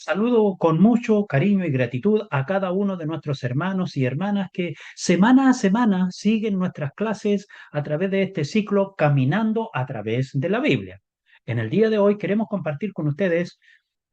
Saludo con mucho cariño y gratitud a cada uno de nuestros hermanos y hermanas que semana a semana siguen nuestras clases a través de este ciclo Caminando a través de la Biblia. En el día de hoy queremos compartir con ustedes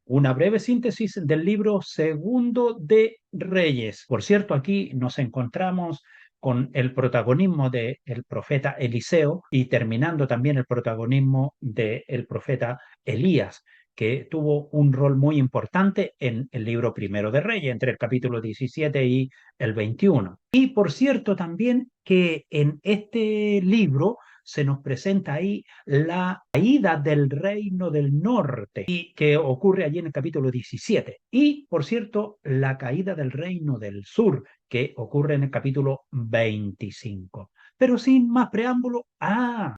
una breve síntesis del libro Segundo de Reyes. Por cierto, aquí nos encontramos con el protagonismo del profeta Eliseo y terminando también el protagonismo del profeta Elías, que tuvo un rol muy importante en el libro Primero de Reyes, entre el capítulo 17 y el 21. Y por cierto también que en este libro se nos presenta ahí la caída del reino del norte, y que ocurre allí en el capítulo 17. Y, por cierto, la caída del reino del sur, que ocurre en el capítulo 25. Pero sin más preámbulo,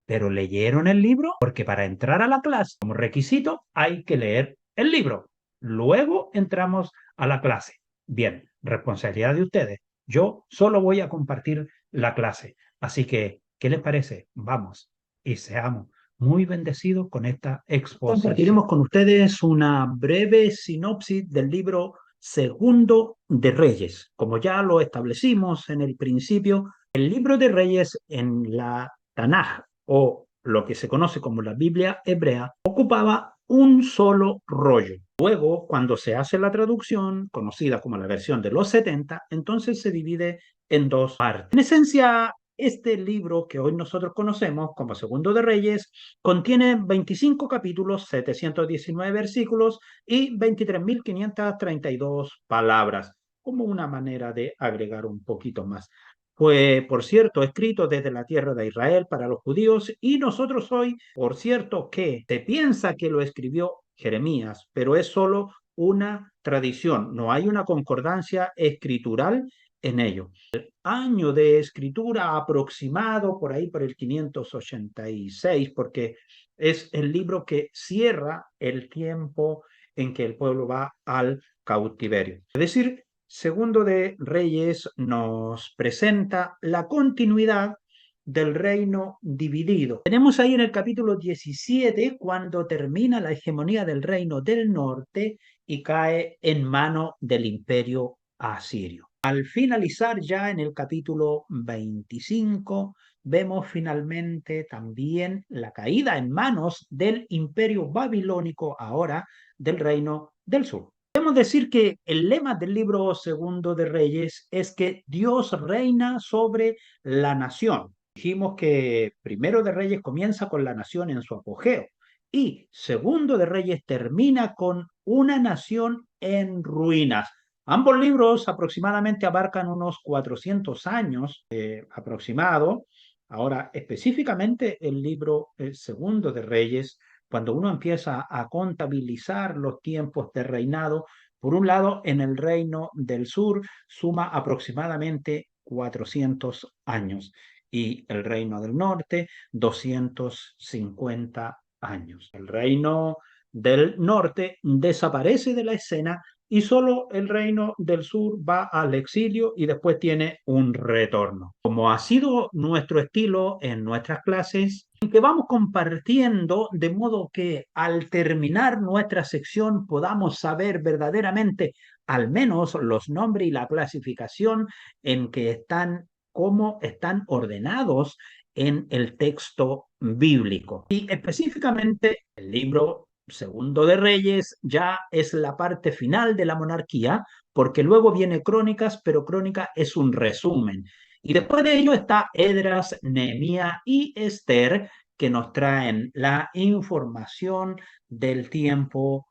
pero ¿leyeron el libro? Porque para entrar a la clase, como requisito, hay que leer el libro. Luego entramos a la clase. Bien, responsabilidad de ustedes. Yo solo voy a compartir la clase. Así que, ¿qué les parece? Vamos y seamos muy bendecidos con esta exposición. Compartiremos con ustedes una breve sinopsis del libro Segundo de Reyes. Como ya lo establecimos en el principio, el libro de Reyes en la Tanaj, o lo que se conoce como la Biblia hebrea, ocupaba un solo rollo. Luego, cuando se hace la traducción, conocida como la versión de los 70, entonces se divide en dos partes. En esencia, este libro que hoy nosotros conocemos como Segundo de Reyes contiene 25 capítulos, 719 versículos y 23.532 palabras, como una manera de agregar un poquito más. Fue, por cierto, escrito desde la tierra de Israel para los judíos y nosotros hoy, por cierto, que se piensa que lo escribió Jeremías, pero es solo una tradición, no hay una concordancia escritural en ello. El año de escritura aproximado por ahí por el 586, porque es el libro que cierra el tiempo en que el pueblo va al cautiverio. Es decir, Segundo de Reyes nos presenta la continuidad del reino dividido. Tenemos ahí en el capítulo 17 cuando termina la hegemonía del reino del norte y cae en mano del imperio asirio. Al finalizar ya en el capítulo 25, vemos finalmente también la caída en manos del imperio babilónico, ahora del reino del sur. Podemos decir que el lema del libro Segundo de Reyes es que Dios reina sobre la nación. Dijimos que Primero de Reyes comienza con la nación en su apogeo y Segundo de Reyes termina con una nación en ruinas. Ambos libros aproximadamente abarcan unos 400 años aproximado. Ahora, específicamente el libro Segundo de Reyes, cuando uno empieza a contabilizar los tiempos de reinado, por un lado, en el reino del sur suma aproximadamente 400 años y el reino del norte 250 años. El reino del norte desaparece de la escena y solo el reino del sur va al exilio y después tiene un retorno. Como ha sido nuestro estilo en nuestras clases, que vamos compartiendo de modo que al terminar nuestra sección podamos saber verdaderamente al menos los nombres y la clasificación en que están, cómo están ordenados en el texto bíblico. Y específicamente el libro Segundo de Reyes ya es la parte final de la monarquía, porque luego viene Crónicas, pero Crónica es un resumen. Y después de ello está Esdras, Nehemías y Esther, que nos traen la información del tiempo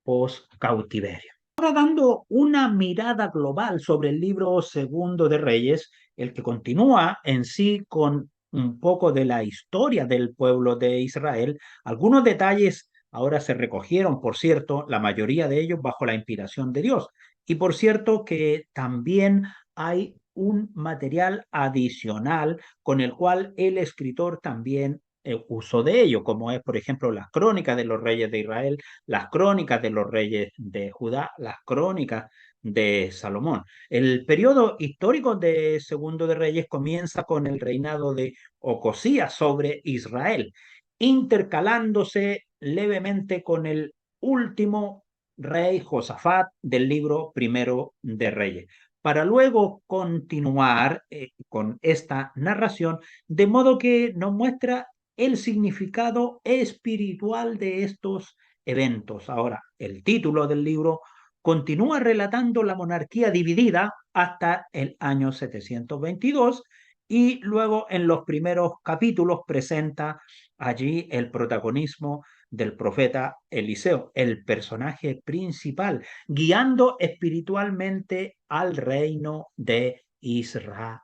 post-cautiverio. Ahora, dando una mirada global sobre el libro Segundo de Reyes, el que continúa en sí con un poco de la historia del pueblo de Israel, algunos detalles ahora se recogieron, por cierto, la mayoría de ellos bajo la inspiración de Dios. Y por cierto que también hay un material adicional con el cual el escritor también usó de ello, como es, por ejemplo, las crónicas de los reyes de Israel, las crónicas de los reyes de Judá, las crónicas de Salomón. El periodo histórico de Segundo de Reyes comienza con el reinado de Ocosías sobre Israel, intercalándose levemente con el último rey Josafat del libro primero de Reyes, para luego continuar con esta narración, de modo que nos muestra el significado espiritual de estos eventos. Ahora, el título del libro continúa relatando la monarquía dividida hasta el año 722 y luego en los primeros capítulos presenta allí el protagonismo del profeta Eliseo, el personaje principal, guiando espiritualmente al reino de Israel.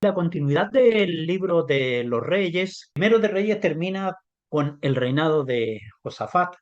La continuidad del libro de los reyes, primero de Reyes termina con el reinado de Josafat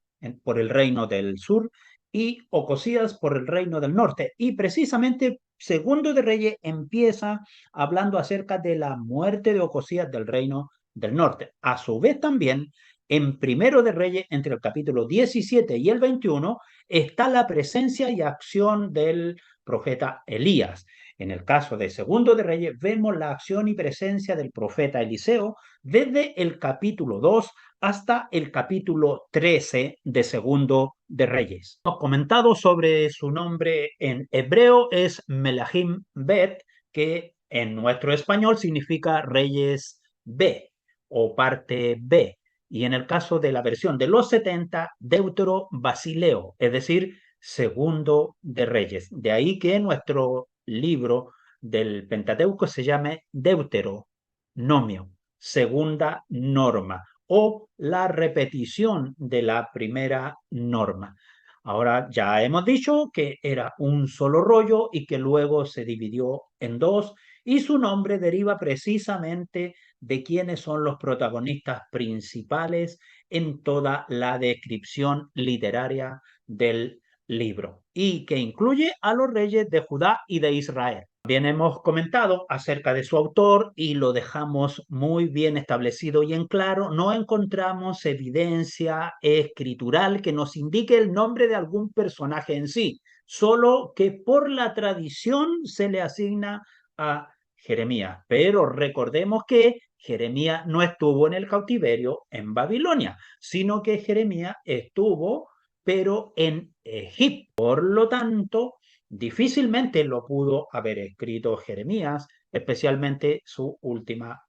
por el reino del sur y Ocosías por el reino del norte. Y precisamente segundo de Reyes empieza hablando acerca de la muerte de Ocosías del reino del norte. A su vez también en Primero de Reyes, entre el capítulo 17 y el 21, está la presencia y acción del profeta Elías. En el caso de Segundo de Reyes, vemos la acción y presencia del profeta Eliseo desde el capítulo 2 hasta el capítulo 13 de Segundo de Reyes. Hemos comentado sobre su nombre en hebreo, es Melahim Bet, que en nuestro español significa Reyes B o parte B. Y en el caso de la versión de los 70, Deutero Basileo, es decir, Segundo de Reyes. De ahí que nuestro libro del Pentateuco se llame Deuteronomio, segunda norma, o la repetición de la primera norma. Ahora ya hemos dicho que era un solo rollo y que luego se dividió en dos y su nombre deriva precisamente de quiénes son los protagonistas principales en toda la descripción literaria del libro y que incluye a los reyes de Judá y de Israel. También hemos comentado acerca de su autor y lo dejamos muy bien establecido y en claro. No encontramos evidencia escritural que nos indique el nombre de algún personaje en sí, solo que por la tradición se le asigna a Jeremías. Pero recordemos que Jeremías no estuvo en el cautiverio en Babilonia, sino que Jeremías estuvo, pero en Egipto. Por lo tanto, difícilmente lo pudo haber escrito Jeremías, especialmente su última.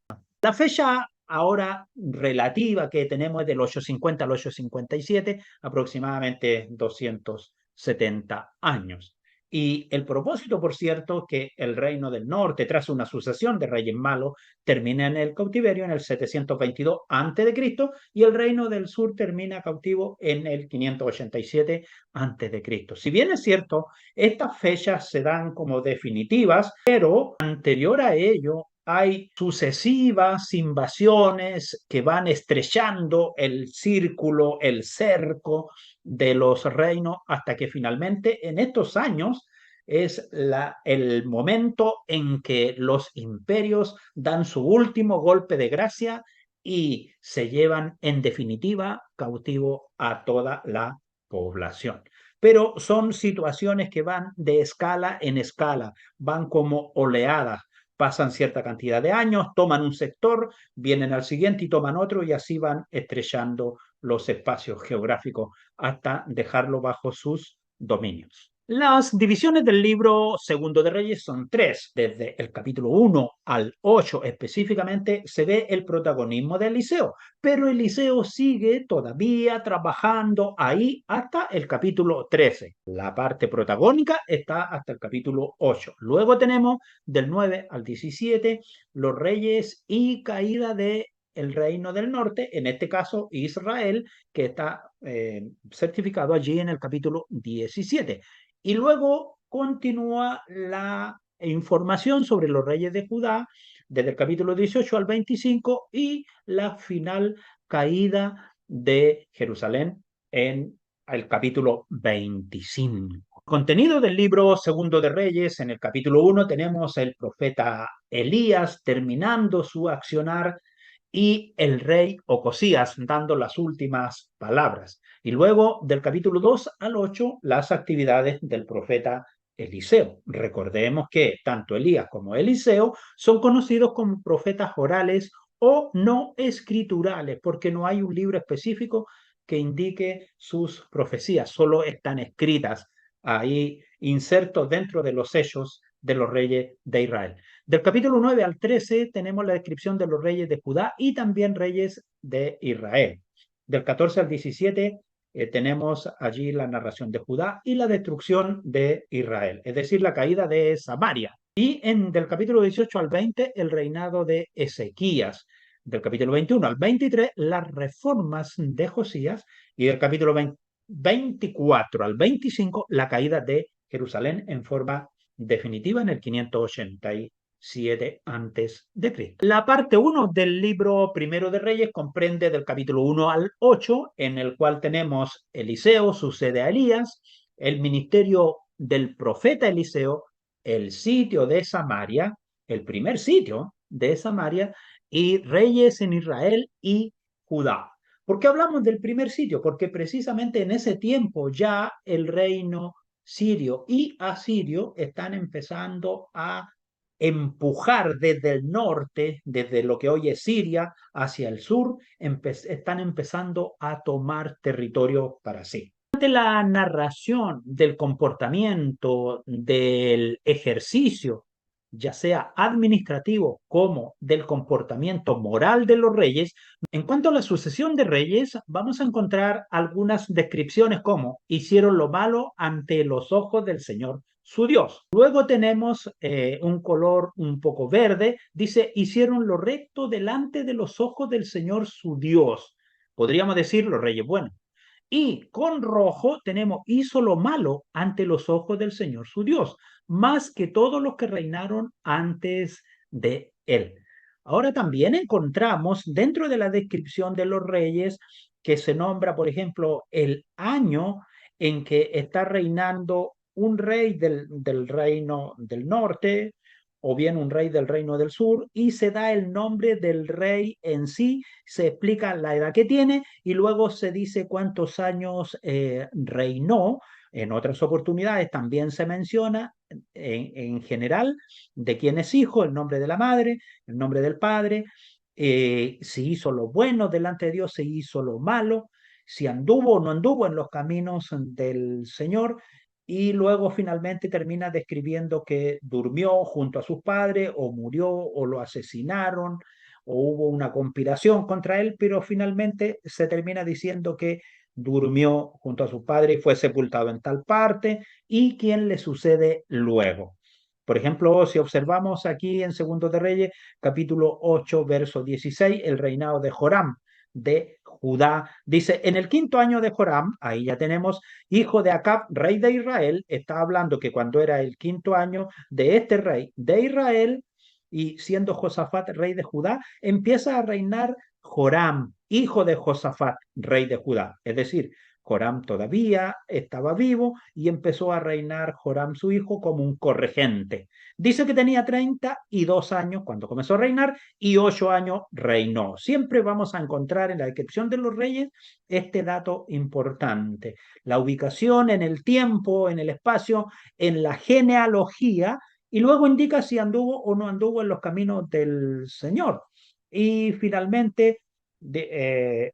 La fecha ahora relativa que tenemos es del 850 al 857, aproximadamente 270 años. Y el propósito, por cierto, que el reino del norte, tras una sucesión de reyes malos, termina en el cautiverio en el 722 a.C. y el reino del sur termina cautivo en el 587 a.C. Si bien es cierto, estas fechas se dan como definitivas, pero anterior a ello hay sucesivas invasiones que van estrechando el círculo, el cerco de los reinos, hasta que finalmente en estos años es el momento en que los imperios dan su último golpe de gracia y se llevan en definitiva cautivo a toda la población. Pero son situaciones que van de escala en escala, van como oleadas, pasan cierta cantidad de años, toman un sector, vienen al siguiente y toman otro y así van estrechando los espacios geográficos hasta dejarlo bajo sus dominios. Las divisiones del libro Segundo de Reyes son tres. Desde el capítulo 1 al 8 específicamente se ve el protagonismo de Eliseo, pero Eliseo sigue todavía trabajando ahí hasta el capítulo 13. La parte protagónica está hasta el capítulo 8. Luego tenemos del 9 al 17 los reyes y caída de el reino del norte, en este caso Israel, que está certificado allí en el capítulo 17. Y luego continúa la información sobre los reyes de Judá desde el capítulo 18 al 25 y la final caída de Jerusalén en el capítulo 25. Contenido del libro Segundo de Reyes, en el capítulo 1 tenemos el profeta Elías terminando su accionar y el rey Ocosías dando las últimas palabras. Y luego del capítulo 2 al 8, las actividades del profeta Eliseo. Recordemos que tanto Elías como Eliseo son conocidos como profetas orales o no escriturales, porque no hay un libro específico que indique sus profecías, solo están escritas ahí, insertos dentro de los sellos de los reyes de Israel. Del capítulo 9 al 13 tenemos la descripción de los reyes de Judá y también reyes de Israel. Del 14 al 17 tenemos allí la narración de Judá y la destrucción de Israel, es decir, la caída de Samaria. Y del capítulo 18 al 20, el reinado de Ezequías. Del capítulo 21 al 23, las reformas de Josías. Y del capítulo 24 al 25, la caída de Jerusalén en forma definitiva en el 587 a.C. La parte 1 del libro Primero de Reyes comprende del capítulo 1 al 8, en el cual tenemos Eliseo sucede a Elías, el ministerio del profeta Eliseo, el sitio de Samaria, el primer sitio de Samaria, y reyes en Israel y Judá. ¿Por qué hablamos del primer sitio? Porque precisamente en ese tiempo ya el reino sirio y asirio están empezando a empujar desde el norte, desde lo que hoy es Siria, hacia el sur, están empezando a tomar territorio para sí. La narración del comportamiento, del ejercicio, ya sea administrativo como del comportamiento moral de los reyes, en cuanto a la sucesión de reyes, vamos a encontrar algunas descripciones como hicieron lo malo ante los ojos del Señor su Dios. Luego tenemos un color un poco verde, dice hicieron lo recto delante de los ojos del Señor su Dios. Podríamos decir los reyes buenos. Y con rojo tenemos hizo lo malo ante los ojos del Señor su Dios, más que todos los que reinaron antes de él. Ahora también encontramos dentro de la descripción de los reyes que se nombra, por ejemplo, el año en que está reinando un rey del reino del norte o bien un rey del reino del sur, y se da el nombre del rey en sí, se explica la edad que tiene y luego se dice cuántos años reinó. En otras oportunidades también se menciona en general de quién es hijo, el nombre de la madre, el nombre del padre, si hizo lo bueno delante de Dios, si hizo lo malo, si anduvo o no anduvo en los caminos del Señor, y luego finalmente termina describiendo que durmió junto a sus padres o murió o lo asesinaron o hubo una conspiración contra él, pero finalmente se termina diciendo que durmió junto a sus padres y fue sepultado en tal parte y quién le sucede luego. Por ejemplo, si observamos aquí en Segundo de Reyes, capítulo 8, verso 16, el reinado de Joram de Judá. Dice, en el quinto año de Joram, ahí ya tenemos, hijo de Acab, rey de Israel, está hablando que cuando era el quinto año de este rey de Israel, y siendo Josafat rey de Judá, empieza a reinar Joram, hijo de Josafat, rey de Judá. Es decir, Joram todavía estaba vivo y empezó a reinar Joram su hijo como un corregente. Dice que tenía 32 años cuando comenzó a reinar y 8 años reinó. Siempre vamos a encontrar en la descripción de los reyes este dato importante. La ubicación en el tiempo, en el espacio, en la genealogía y luego indica si anduvo o no anduvo en los caminos del Señor. Y finalmente,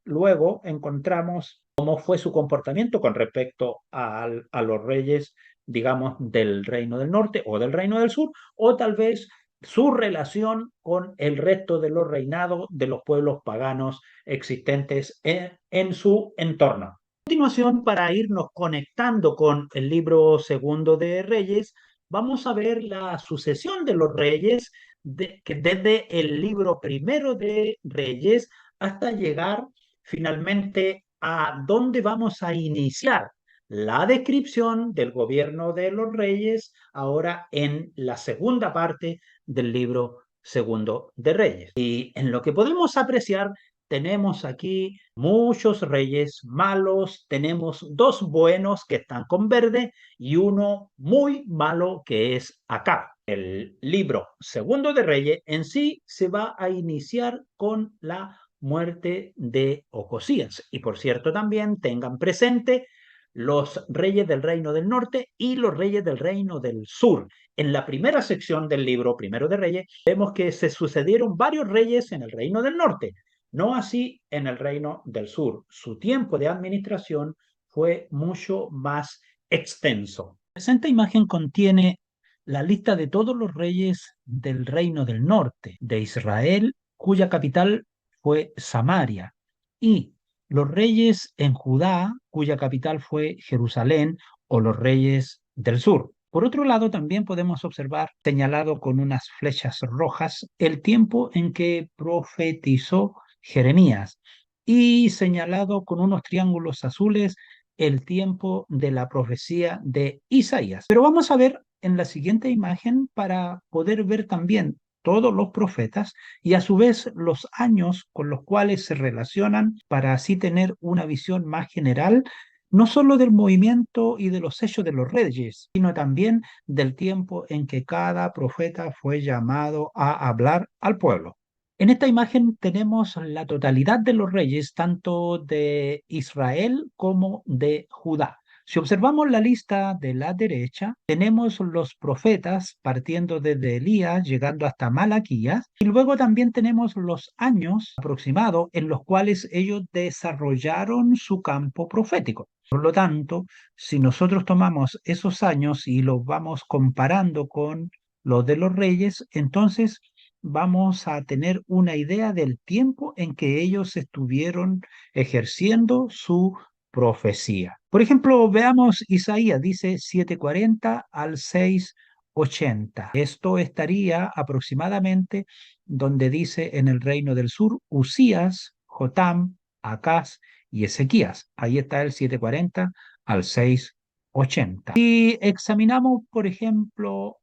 luego encontramos cómo fue su comportamiento con respecto a los reyes, digamos, del reino del norte o del reino del sur, o tal vez su relación con el resto de los reinados de los pueblos paganos existentes en su entorno. A continuación, para irnos conectando con el libro segundo de Reyes, vamos a ver la sucesión de los reyes desde el libro primero de Reyes hasta llegar finalmente a dónde vamos a iniciar la descripción del gobierno de los reyes ahora en la segunda parte del libro segundo de Reyes. Y en lo que podemos apreciar, tenemos aquí muchos reyes malos, tenemos dos buenos que están con verde y uno muy malo que es Acab. El libro segundo de Reyes en sí se va a iniciar con la muerte de Ocosías. Y por cierto, también tengan presente los reyes del reino del norte y los reyes del reino del sur. En la primera sección del libro Primero de Reyes, vemos que se sucedieron varios reyes en el reino del norte. No así en el reino del sur. Su tiempo de administración fue mucho más extenso. La presente imagen contiene la lista de todos los reyes del reino del norte de Israel, cuya capital fue Samaria, y los reyes en Judá, cuya capital fue Jerusalén, o los reyes del sur. Por otro lado, también podemos observar, señalado con unas flechas rojas, el tiempo en que profetizó Jeremías y señalado con unos triángulos azules el tiempo de la profecía de Isaías. Pero vamos a ver en la siguiente imagen para poder ver también todos los profetas y a su vez los años con los cuales se relacionan para así tener una visión más general no solo del movimiento y de los hechos de los reyes, sino también del tiempo en que cada profeta fue llamado a hablar al pueblo. En esta imagen tenemos la totalidad de los reyes, tanto de Israel como de Judá. Si observamos la lista de la derecha, tenemos los profetas partiendo desde Elías, llegando hasta Malaquías, y luego también tenemos los años aproximados en los cuales ellos desarrollaron su campo profético. Por lo tanto, si nosotros tomamos esos años y los vamos comparando con los de los reyes, entonces vamos a tener una idea del tiempo en que ellos estuvieron ejerciendo su profecía. Por ejemplo, veamos Isaías, dice 740 al 680. Esto estaría aproximadamente donde dice en el reino del sur Usías, Jotam, Acaz y Ezequías. Ahí está el 740 al 680. Si examinamos, por ejemplo,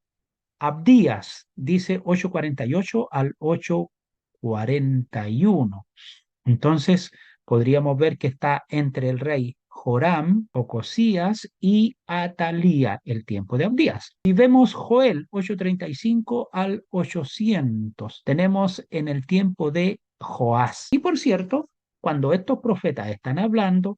Abdías, dice 848 al 841. Entonces, podríamos ver que está entre el rey Joram, Ocosías y Atalía, el tiempo de Abdías. Y vemos Joel 835 al 800. Tenemos en el tiempo de Joás. Y por cierto, cuando estos profetas están hablando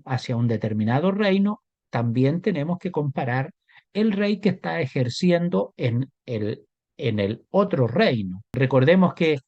hacia un determinado reino, también tenemos que comparar el rey que está ejerciendo en el otro reino. Recordemos que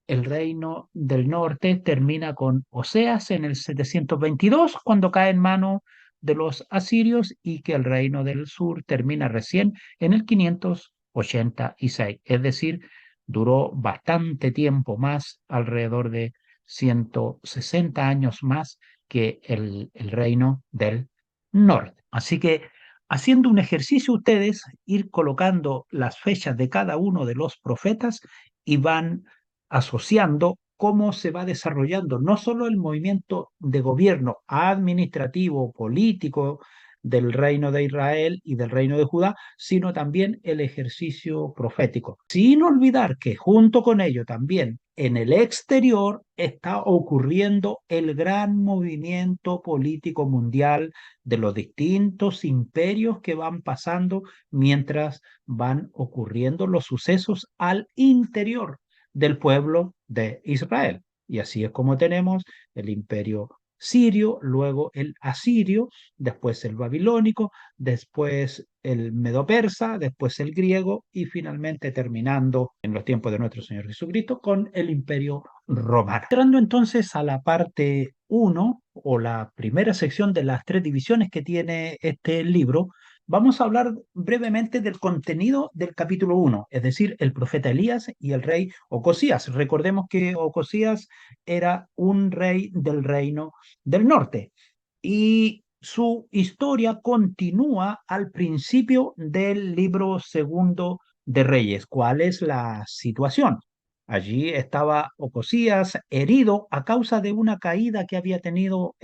el reino del norte termina con Oseas en el 722, cuando cae en manos de los asirios, y que el reino del sur termina recién en el 586. Es decir, duró bastante tiempo más, alrededor de 160 años más que el reino del norte. Así que haciendo un ejercicio ustedes, ir colocando las fechas de cada uno de los profetas y van asociando cómo se va desarrollando no solo el movimiento de gobierno administrativo, político del reino de Israel y del reino de Judá, sino también el ejercicio profético. Sin olvidar que junto con ello también en el exterior está ocurriendo el gran movimiento político mundial de los distintos imperios que van pasando mientras van ocurriendo los sucesos al interior del pueblo de Israel. Y así es como tenemos el imperio sirio, luego el asirio, después el babilónico, después el medo-persa, después el griego y finalmente terminando en los tiempos de nuestro Señor Jesucristo con el imperio romano. Entrando entonces a la parte 1 o la primera sección de las tres divisiones que tiene este libro, vamos a hablar brevemente del contenido del capítulo 1, es decir, el profeta Elías y el rey Ocosías. Recordemos que Ocosías era un rey del reino del norte y su historia continúa al principio del libro segundo de Reyes. ¿Cuál es la situación? Allí estaba Ocosías herido a causa de una caída que había tenido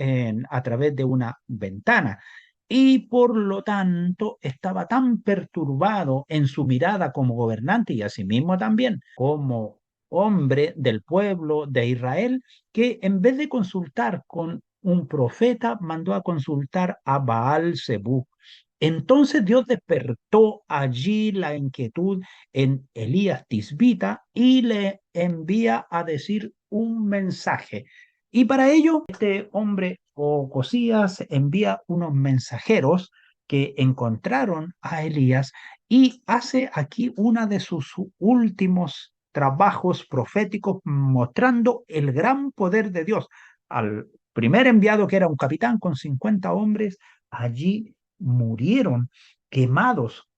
a través de una ventana y por lo tanto estaba tan perturbado en su mirada como gobernante y asimismo también como hombre del pueblo de Israel, que en vez de consultar con un profeta, mandó a consultar a Baal Zebú. Entonces Dios despertó allí la inquietud en Elías Tisbita y le envía a decir un mensaje. Y para ello, este hombre Ocosías envía unos mensajeros que encontraron a Elías y hace aquí una de sus últimos trabajos proféticos mostrando el gran poder de Dios. Al primer enviado, que era un capitán con 50 hombres, allí murieron quemados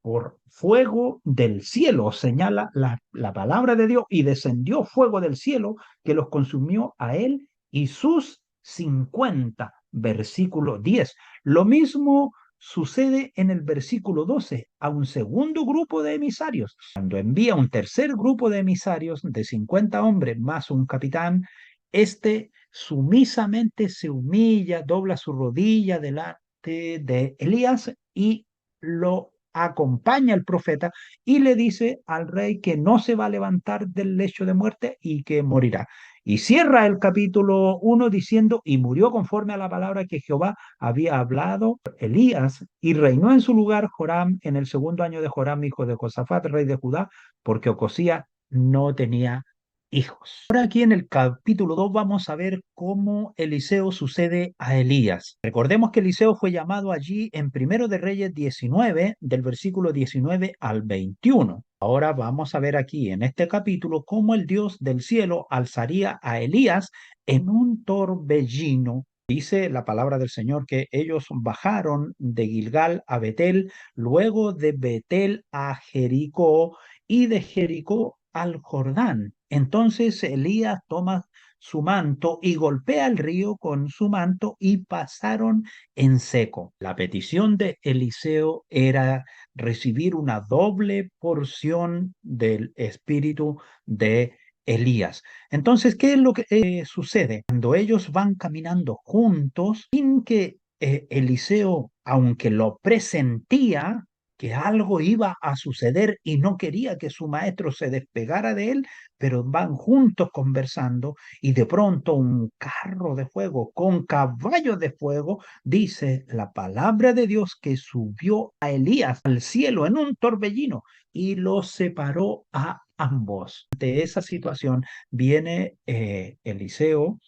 por fuego del cielo, señala la palabra de Dios, y descendió fuego del cielo que los consumió a él y sus 50, versículo 10. Lo mismo sucede en el versículo 12 a un segundo grupo de emisarios. Cuando envía un tercer grupo de emisarios de 50 hombres más un capitán, este sumisamente se humilla, dobla su rodilla delante de Elías y lo acompaña al profeta y le dice al rey que no se va a levantar del lecho de muerte y que morirá. Y cierra el capítulo 1 diciendo, y murió conforme a la palabra que Jehová había hablado Elías, y reinó en su lugar Joram en el segundo año de Joram, hijo de Josafat, rey de Judá, porque Ocosías no tenía hijos. Ahora aquí en el capítulo 2 vamos a ver cómo Eliseo sucede a Elías. Recordemos que Eliseo fue llamado allí en Primero de Reyes 19, del versículo 19 al 21. Ahora vamos a ver aquí en este capítulo cómo el Dios del cielo alzaría a Elías en un torbellino. Dice la palabra del Señor que ellos bajaron de Gilgal a Betel, luego de Betel a Jericó y de Jericó al Jordán. Entonces Elías toma su manto y golpea el río con su manto y pasaron en seco. La petición de Eliseo era recibir una doble porción del espíritu de Elías. Entonces, ¿qué es lo que sucede? Cuando ellos van caminando juntos, sin que Eliseo, aunque lo presentía, que algo iba a suceder y no quería que su maestro se despegara de él, pero van juntos conversando y de pronto un carro de fuego con caballos de fuego, dice la palabra de Dios, que subió a Elías al cielo en un torbellino y los separó a ambos. Ante esa situación viene Eliseo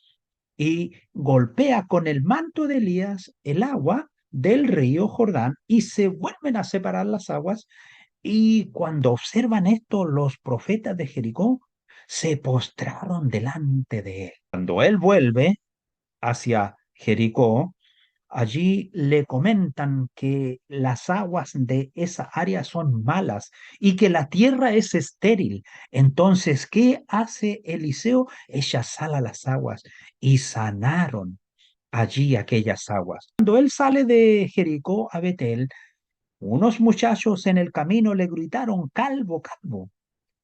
y golpea con el manto de Elías el agua del río Jordán y se vuelven a separar las aguas. Y cuando observan esto, los profetas de Jericó se postraron delante de él. Cuando él vuelve hacia Jericó, allí le comentan que las aguas de esa área son malas y que la tierra es estéril. Entonces, ¿qué hace Eliseo? Echa sal a las aguas y sanaron allí aquellas aguas. Cuando él sale de Jericó a Betel, unos muchachos en el camino le gritaron, calvo, calvo.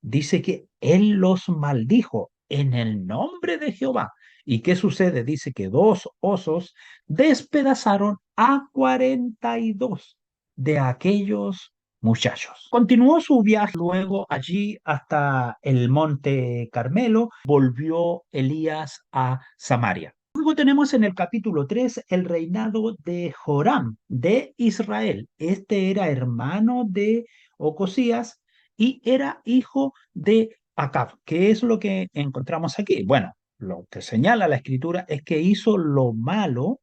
Dice que él los maldijo en el nombre de Jehová. ¿Y qué sucede? Dice que dos osos despedazaron a 42 de aquellos muchachos. Continuó su viaje luego allí hasta el monte Carmelo. Volvió Elías a Samaria. Luego tenemos en el capítulo 3 el reinado de Joram de Israel. Este era hermano de Ocosías y era hijo de Acab. ¿Qué es lo que encontramos aquí? Bueno, lo que señala la escritura es que hizo lo malo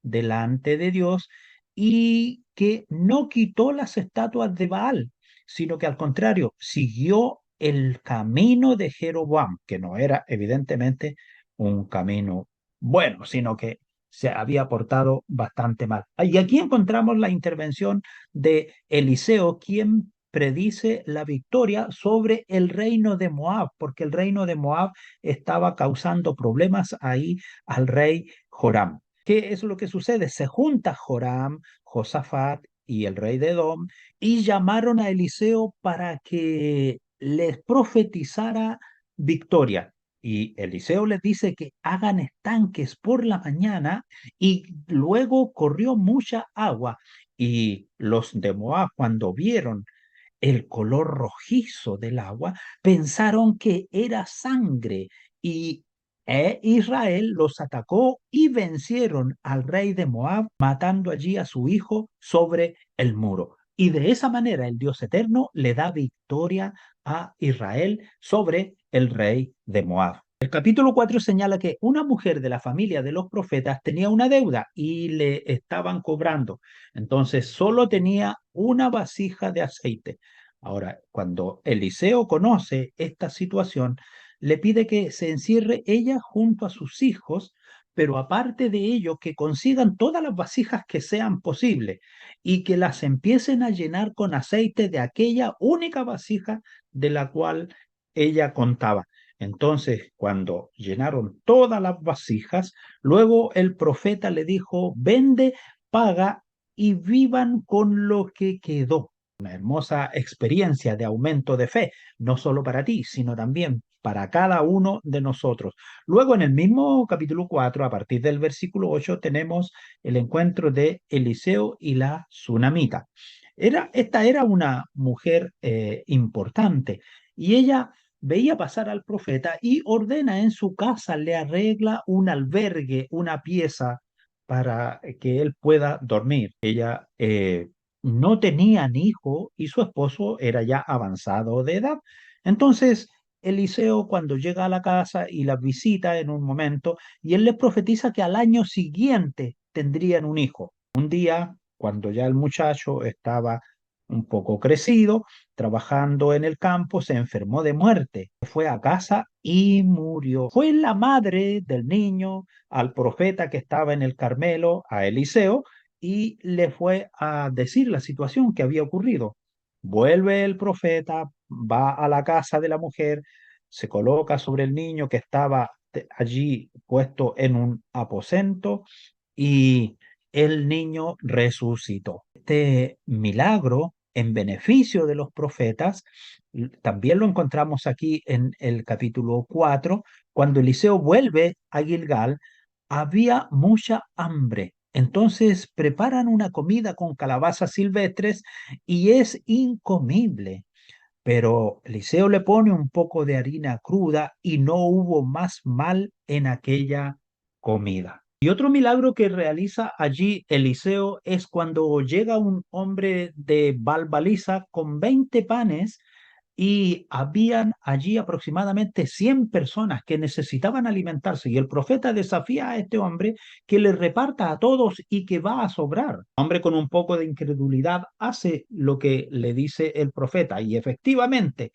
delante de Dios y que no quitó las estatuas de Baal, sino que al contrario, siguió el camino de Jeroboam, que no era evidentemente un camino bueno, sino que se había portado bastante mal. Y aquí encontramos la intervención de Eliseo, quien predice la victoria sobre el reino de Moab, porque el reino de Moab estaba causando problemas ahí al rey Joram. ¿Qué es lo que sucede? Se junta Joram, Josafat y el rey de Edom y llamaron a Eliseo para que les profetizara victoria. Y Eliseo les dice que hagan estanques por la mañana y luego corrió mucha agua. Y los de Moab, cuando vieron el color rojizo del agua, pensaron que era sangre y Israel los atacó y vencieron al rey de Moab, matando allí a su hijo sobre el muro. Y de esa manera el Dios eterno le da victoria a Israel sobre el rey de Moab. El capítulo 4 señala que una mujer de la familia de los profetas tenía una deuda y le estaban cobrando. Entonces solo tenía una vasija de aceite. Ahora, cuando Eliseo conoce esta situación, le pide que se encierre ella junto a sus hijos, pero aparte de ello, que consigan todas las vasijas que sean posibles y que las empiecen a llenar con aceite de aquella única vasija de la cual ella contaba. Entonces, cuando llenaron todas las vasijas, luego el profeta le dijo, vende, paga y vivan con lo que quedó. Una hermosa experiencia de aumento de fe, no solo para ti, sino también para cada uno de nosotros. Luego, en el mismo capítulo 4, a partir del versículo 8, tenemos el encuentro de Eliseo y la tsunamita. Esta era una mujer importante y ella veía pasar al profeta y ordena en su casa, le arregla un albergue, una pieza para que él pueda dormir. Ella no tenían hijo y su esposo era ya avanzado de edad. Entonces, Eliseo cuando llega a la casa y la visita en un momento, y él les profetiza que al año siguiente tendrían un hijo. Un día, cuando ya el muchacho estaba un poco crecido, trabajando en el campo, se enfermó de muerte. Fue a casa y murió. Fue la madre del niño al profeta que estaba en el Carmelo, a Eliseo, y le fue a decir la situación que había ocurrido. Vuelve el profeta, va a la casa de la mujer, se coloca sobre el niño que estaba allí puesto en un aposento y el niño resucitó. Este milagro en beneficio de los profetas también lo encontramos aquí en el capítulo 4, cuando Eliseo vuelve a Gilgal, había mucha hambre. Entonces preparan una comida con calabazas silvestres y es incomible. Pero Eliseo le pone un poco de harina cruda y no hubo más mal en aquella comida. Y otro milagro que realiza allí Eliseo es cuando llega un hombre de Balbaliza con 20 panes y habían allí aproximadamente 100 personas que necesitaban alimentarse y el profeta desafía a este hombre que le reparta a todos y que va a sobrar. El hombre con un poco de incredulidad hace lo que le dice el profeta y efectivamente,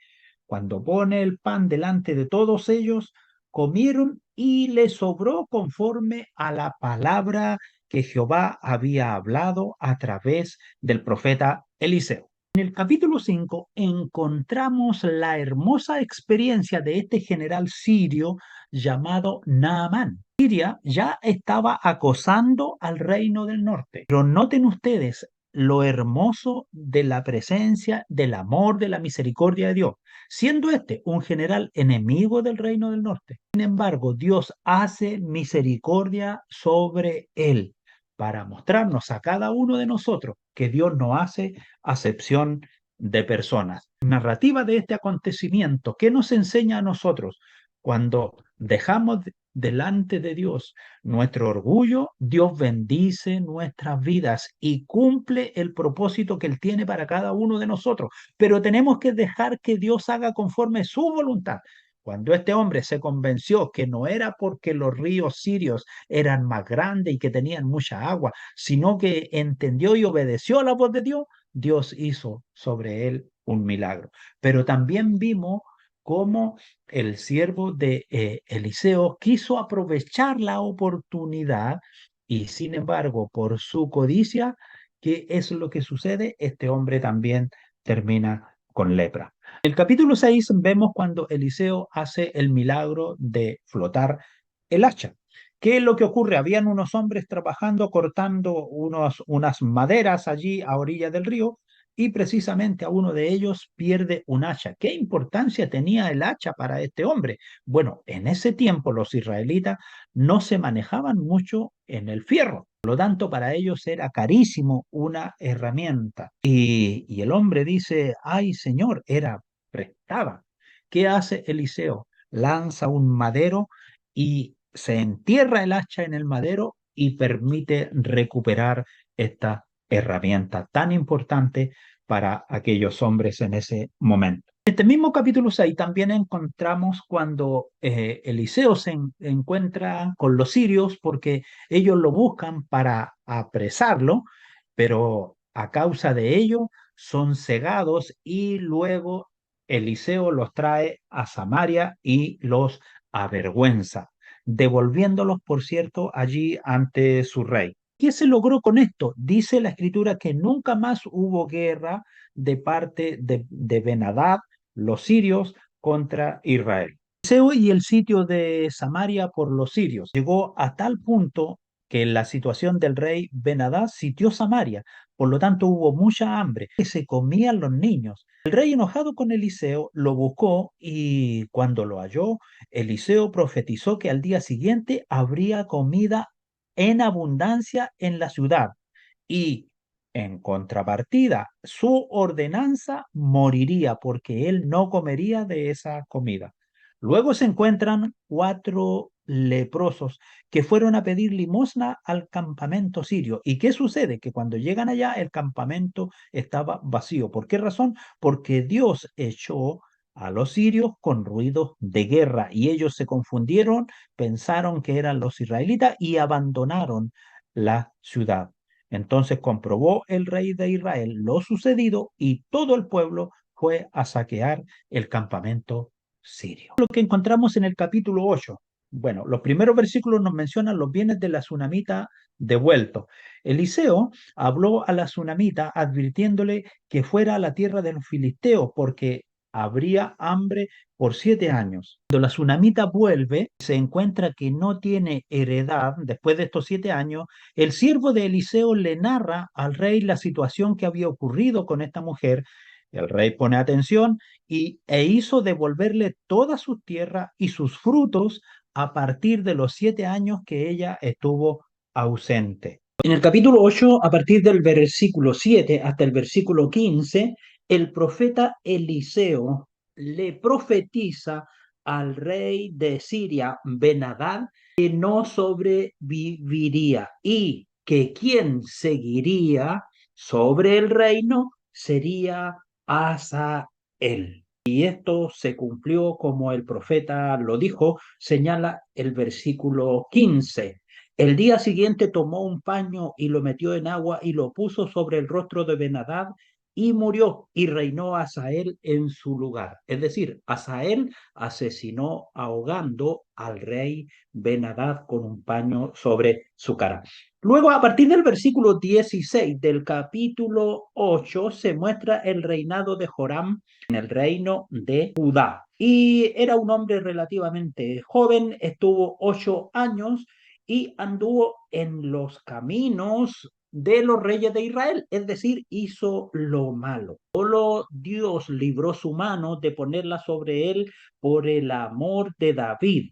cuando pone el pan delante de todos ellos, comieron y le sobró conforme a la palabra que Jehová había hablado a través del profeta Eliseo. En el capítulo 5 encontramos la hermosa experiencia de este general sirio llamado Naamán. Siria ya estaba acosando al reino del norte, pero noten ustedes lo hermoso de la presencia, del amor, de la misericordia de Dios, siendo este un general enemigo del reino del norte. Sin embargo, Dios hace misericordia sobre él para mostrarnos a cada uno de nosotros que Dios no hace acepción de personas. Narrativa de este acontecimiento, ¿qué nos enseña a nosotros? Cuando dejamos delante de Dios nuestro orgullo, Dios bendice nuestras vidas y cumple el propósito que Él tiene para cada uno de nosotros. Pero tenemos que dejar que Dios haga conforme su voluntad. Cuando este hombre se convenció que no era porque los ríos sirios eran más grandes y que tenían mucha agua, sino que entendió y obedeció a la voz de Dios, Dios hizo sobre él un milagro. Pero también vimos cómo el siervo de Eliseo quiso aprovechar la oportunidad y sin embargo, por su codicia, ¿qué es lo que sucede? Este hombre también termina con lepra. En el capítulo 6 vemos cuando Eliseo hace el milagro de flotar el hacha. ¿Qué es lo que ocurre? Habían unos hombres trabajando, cortando unas maderas allí a orilla del río y precisamente a uno de ellos pierde un hacha. ¿Qué importancia tenía el hacha para este hombre? Bueno, en ese tiempo los israelitas no se manejaban mucho en el fierro. Por lo tanto, para ellos era carísimo una herramienta. Y el hombre dice, ay Señor, era prestada. ¿Qué hace Eliseo? Lanza un madero y se entierra el hacha en el madero y permite recuperar esta herramienta tan importante para aquellos hombres en ese momento. En este mismo capítulo 6 también encontramos cuando Eliseo encuentra con los sirios porque ellos lo buscan para apresarlo, pero a causa de ello son cegados y luego Eliseo los trae a Samaria y los avergüenza, devolviéndolos, por cierto, allí ante su rey. ¿Qué se logró con esto? Dice la escritura que nunca más hubo guerra de parte de Ben-Hadad, los sirios, contra Israel. Eliseo y el sitio de Samaria por los sirios llegó a tal punto que la situación del rey Ben-Hadad sitió Samaria. Por lo tanto, hubo mucha hambre, que se comían los niños. El rey, enojado con Eliseo, lo buscó y cuando lo halló, Eliseo profetizó que al día siguiente habría comida en abundancia en la ciudad y en contrapartida, su ordenanza moriría porque él no comería de esa comida. Luego se encuentran cuatro leprosos que fueron a pedir limosna al campamento sirio. ¿Y qué sucede? Que cuando llegan allá el campamento estaba vacío. ¿Por qué razón? Porque Dios echó a los sirios con ruidos de guerra y ellos se confundieron, pensaron que eran los israelitas y abandonaron la ciudad. Entonces comprobó el rey de Israel lo sucedido y todo el pueblo fue a saquear el campamento sirio. Lo que encontramos en el capítulo 8. Bueno, los primeros versículos nos mencionan los bienes de la tsunamita devueltos. Eliseo habló a la tsunamita advirtiéndole que fuera a la tierra de los filisteos porque habría hambre por 7 años. Cuando la tsunamita vuelve, se encuentra que no tiene heredad después de estos 7 años. El siervo de Eliseo le narra al rey la situación que había ocurrido con esta mujer. El rey pone atención e hizo devolverle todas sus tierras y sus frutos a partir de los 7 años que ella estuvo ausente. En el capítulo 8, a partir del versículo 7 hasta el versículo 15, el profeta Eliseo le profetiza al rey de Siria, Ben-Hadad, que no sobreviviría y que quien seguiría sobre el reino sería Hazael. Y esto se cumplió como el profeta lo dijo, señala el versículo 15. El día siguiente tomó un paño y lo metió en agua y lo puso sobre el rostro de Ben-Hadad y murió y reinó Hazael en su lugar. Es decir, Hazael asesinó ahogando al rey Ben-Hadad con un paño sobre su cara. Luego, a partir del versículo 16 del capítulo 8, se muestra el reinado de Joram en el reino de Judá. Y era un hombre relativamente joven, estuvo 8 años y anduvo en los caminos de los reyes de Israel, es decir, hizo lo malo. Solo Dios libró su mano de ponerla sobre él por el amor de David,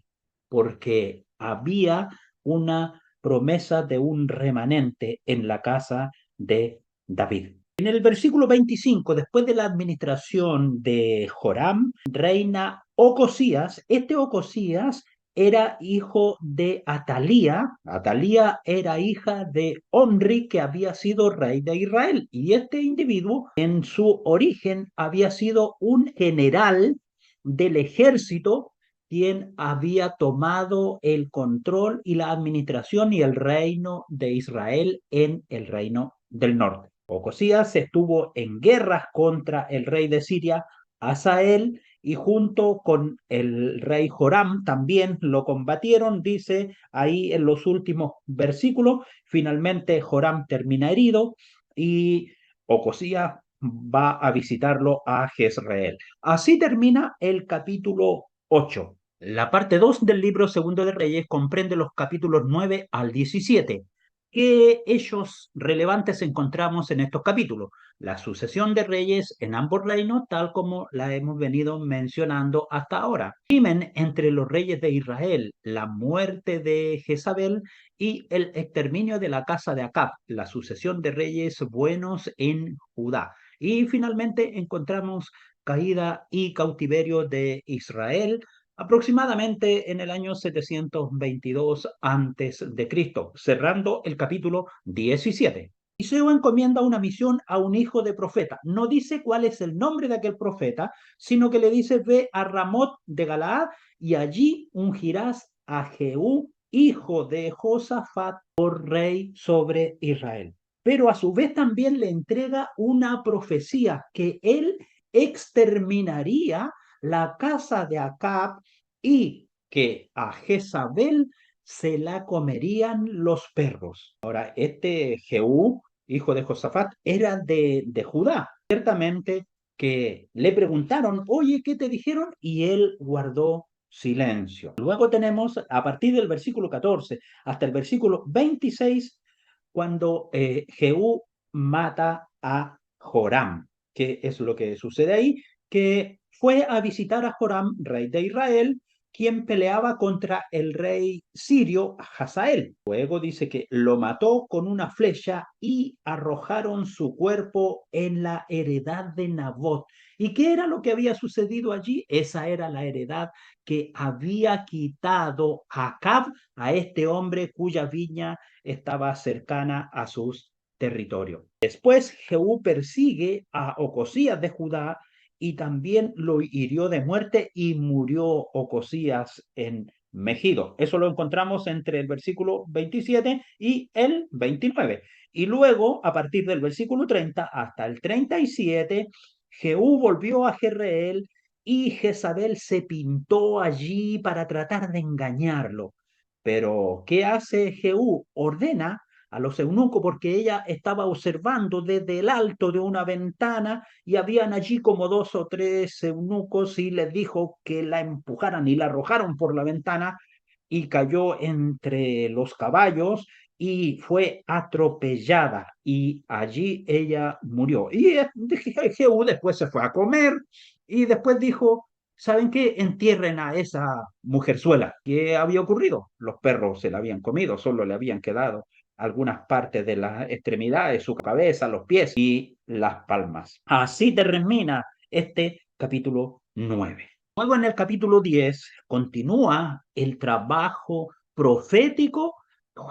porque había una promesa de un remanente en la casa de David. En el versículo 25, después de la administración de Joram, reina Ocosías. Este Ocosías era hijo de Atalía. Atalía era hija de Omri, que había sido rey de Israel. Y este individuo, en su origen, había sido un general del ejército quien había tomado el control y la administración y el reino de Israel en el reino del norte. Ocosías estuvo en guerras contra el rey de Siria, Hazael, y junto con el rey Joram también lo combatieron, dice ahí en los últimos versículos. Finalmente Joram termina herido y Ocosías va a visitarlo a Jezreel. Así termina el capítulo 8. La parte 2 del libro Segundo de Reyes comprende los capítulos 9 al 17. ¿Qué hechos relevantes encontramos en estos capítulos? La sucesión de reyes en ambos reinos, tal como la hemos venido mencionando hasta ahora. Crimen entre los reyes de Israel, la muerte de Jezabel y el exterminio de la casa de Acab, la sucesión de reyes buenos en Judá. Y finalmente encontramos caída y cautiverio de Israel, aproximadamente en el año 722 antes de Cristo, cerrando el capítulo 17. Eliseo encomienda una misión a un hijo de profeta. No dice cuál es el nombre de aquel profeta, sino que le dice: ve a Ramot de Galaad y allí ungirás a Jehú, hijo de Josafat, por rey sobre Israel. pero a su vez también le entrega una profecía que él exterminaría la casa de Acab y que a Jezabel se la comerían los perros. Ahora, este Jehú, hijo de Josafat, era de Judá. Ciertamente que le preguntaron, oye, ¿qué te dijeron? Y él guardó silencio. Luego tenemos, a partir del versículo 14 hasta el versículo 26, cuando Jehú mata a Joram. ¿Qué es lo que sucede ahí? Que fue a visitar a Joram, rey de Israel, quien peleaba contra el rey sirio Hazael. Luego dice que lo mató con una flecha y arrojaron su cuerpo en la heredad de Nabot. ¿Y qué era lo que había sucedido allí? Esa era la heredad que había quitado Acab a este hombre cuya viña estaba cercana a sus territorios. Después Jehú persigue a Ocosías de Judá y también lo hirió de muerte y murió Ocosías en Megido. Eso lo encontramos entre el versículo 27 y el 29. Y luego, a partir del versículo 30 hasta el 37, Jehú volvió a Jezreel y Jezabel se pintó allí para tratar de engañarlo. Pero, ¿qué hace Jehú? Ordena a los eunucos porque ella estaba observando desde el alto de una ventana y habían allí como dos o tres eunucos y les dijo que la empujaran y la arrojaron por la ventana y cayó entre los caballos y fue atropellada y allí ella murió. Y Jehú después se fue a comer y después dijo, ¿saben qué? Entierren a esa mujerzuela. ¿Qué había ocurrido? Los perros se la habían comido, solo le habían quedado algunas partes de las extremidades, su cabeza, los pies y las palmas. Así termina este capítulo 9. Luego en el capítulo 10 continúa el trabajo profético.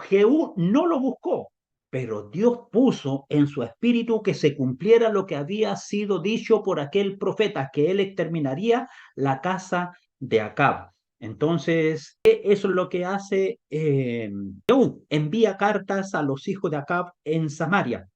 Jehú no lo buscó, pero Dios puso en su espíritu que se cumpliera lo que había sido dicho por aquel profeta, que él exterminaría la casa de Acab. Entonces, eso es lo que hace Jehú. Envía cartas a los hijos de Acab en Samaria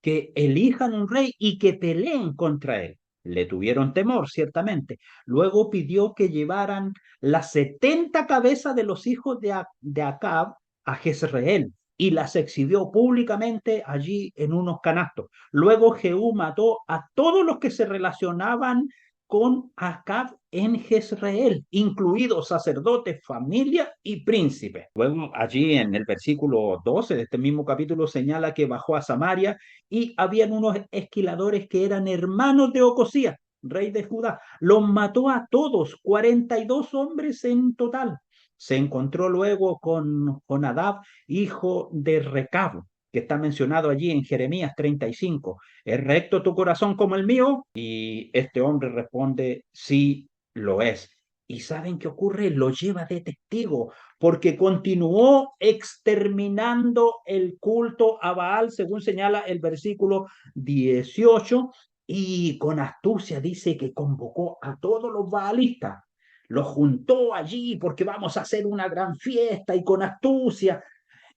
que elijan un rey y que peleen contra él. Le tuvieron temor, ciertamente. Luego pidió que llevaran las 70 cabezas de los hijos de Acab a Jezreel y las exhibió públicamente allí en unos canastos. Luego Jehú mató a todos los que se relacionaban con Acab en Jezreel, incluidos sacerdotes, familia y príncipes. Luego allí en el versículo 12 de este mismo capítulo señala que bajó a Samaria y habían unos esquiladores que eran hermanos de Ocosías, rey de Judá. Los mató a todos, 42 hombres en total. Se encontró luego con Jonadab, hijo de Recab, que está mencionado allí en Jeremías 35. ¿Es recto tu corazón como el mío? Y este hombre responde, sí, lo es. ¿Y saben qué ocurre? Lo lleva de testigo, porque continuó exterminando el culto a Baal, según señala el versículo 18, y con astucia dice que convocó a todos los baalistas, los juntó allí porque vamos a hacer una gran fiesta y con astucia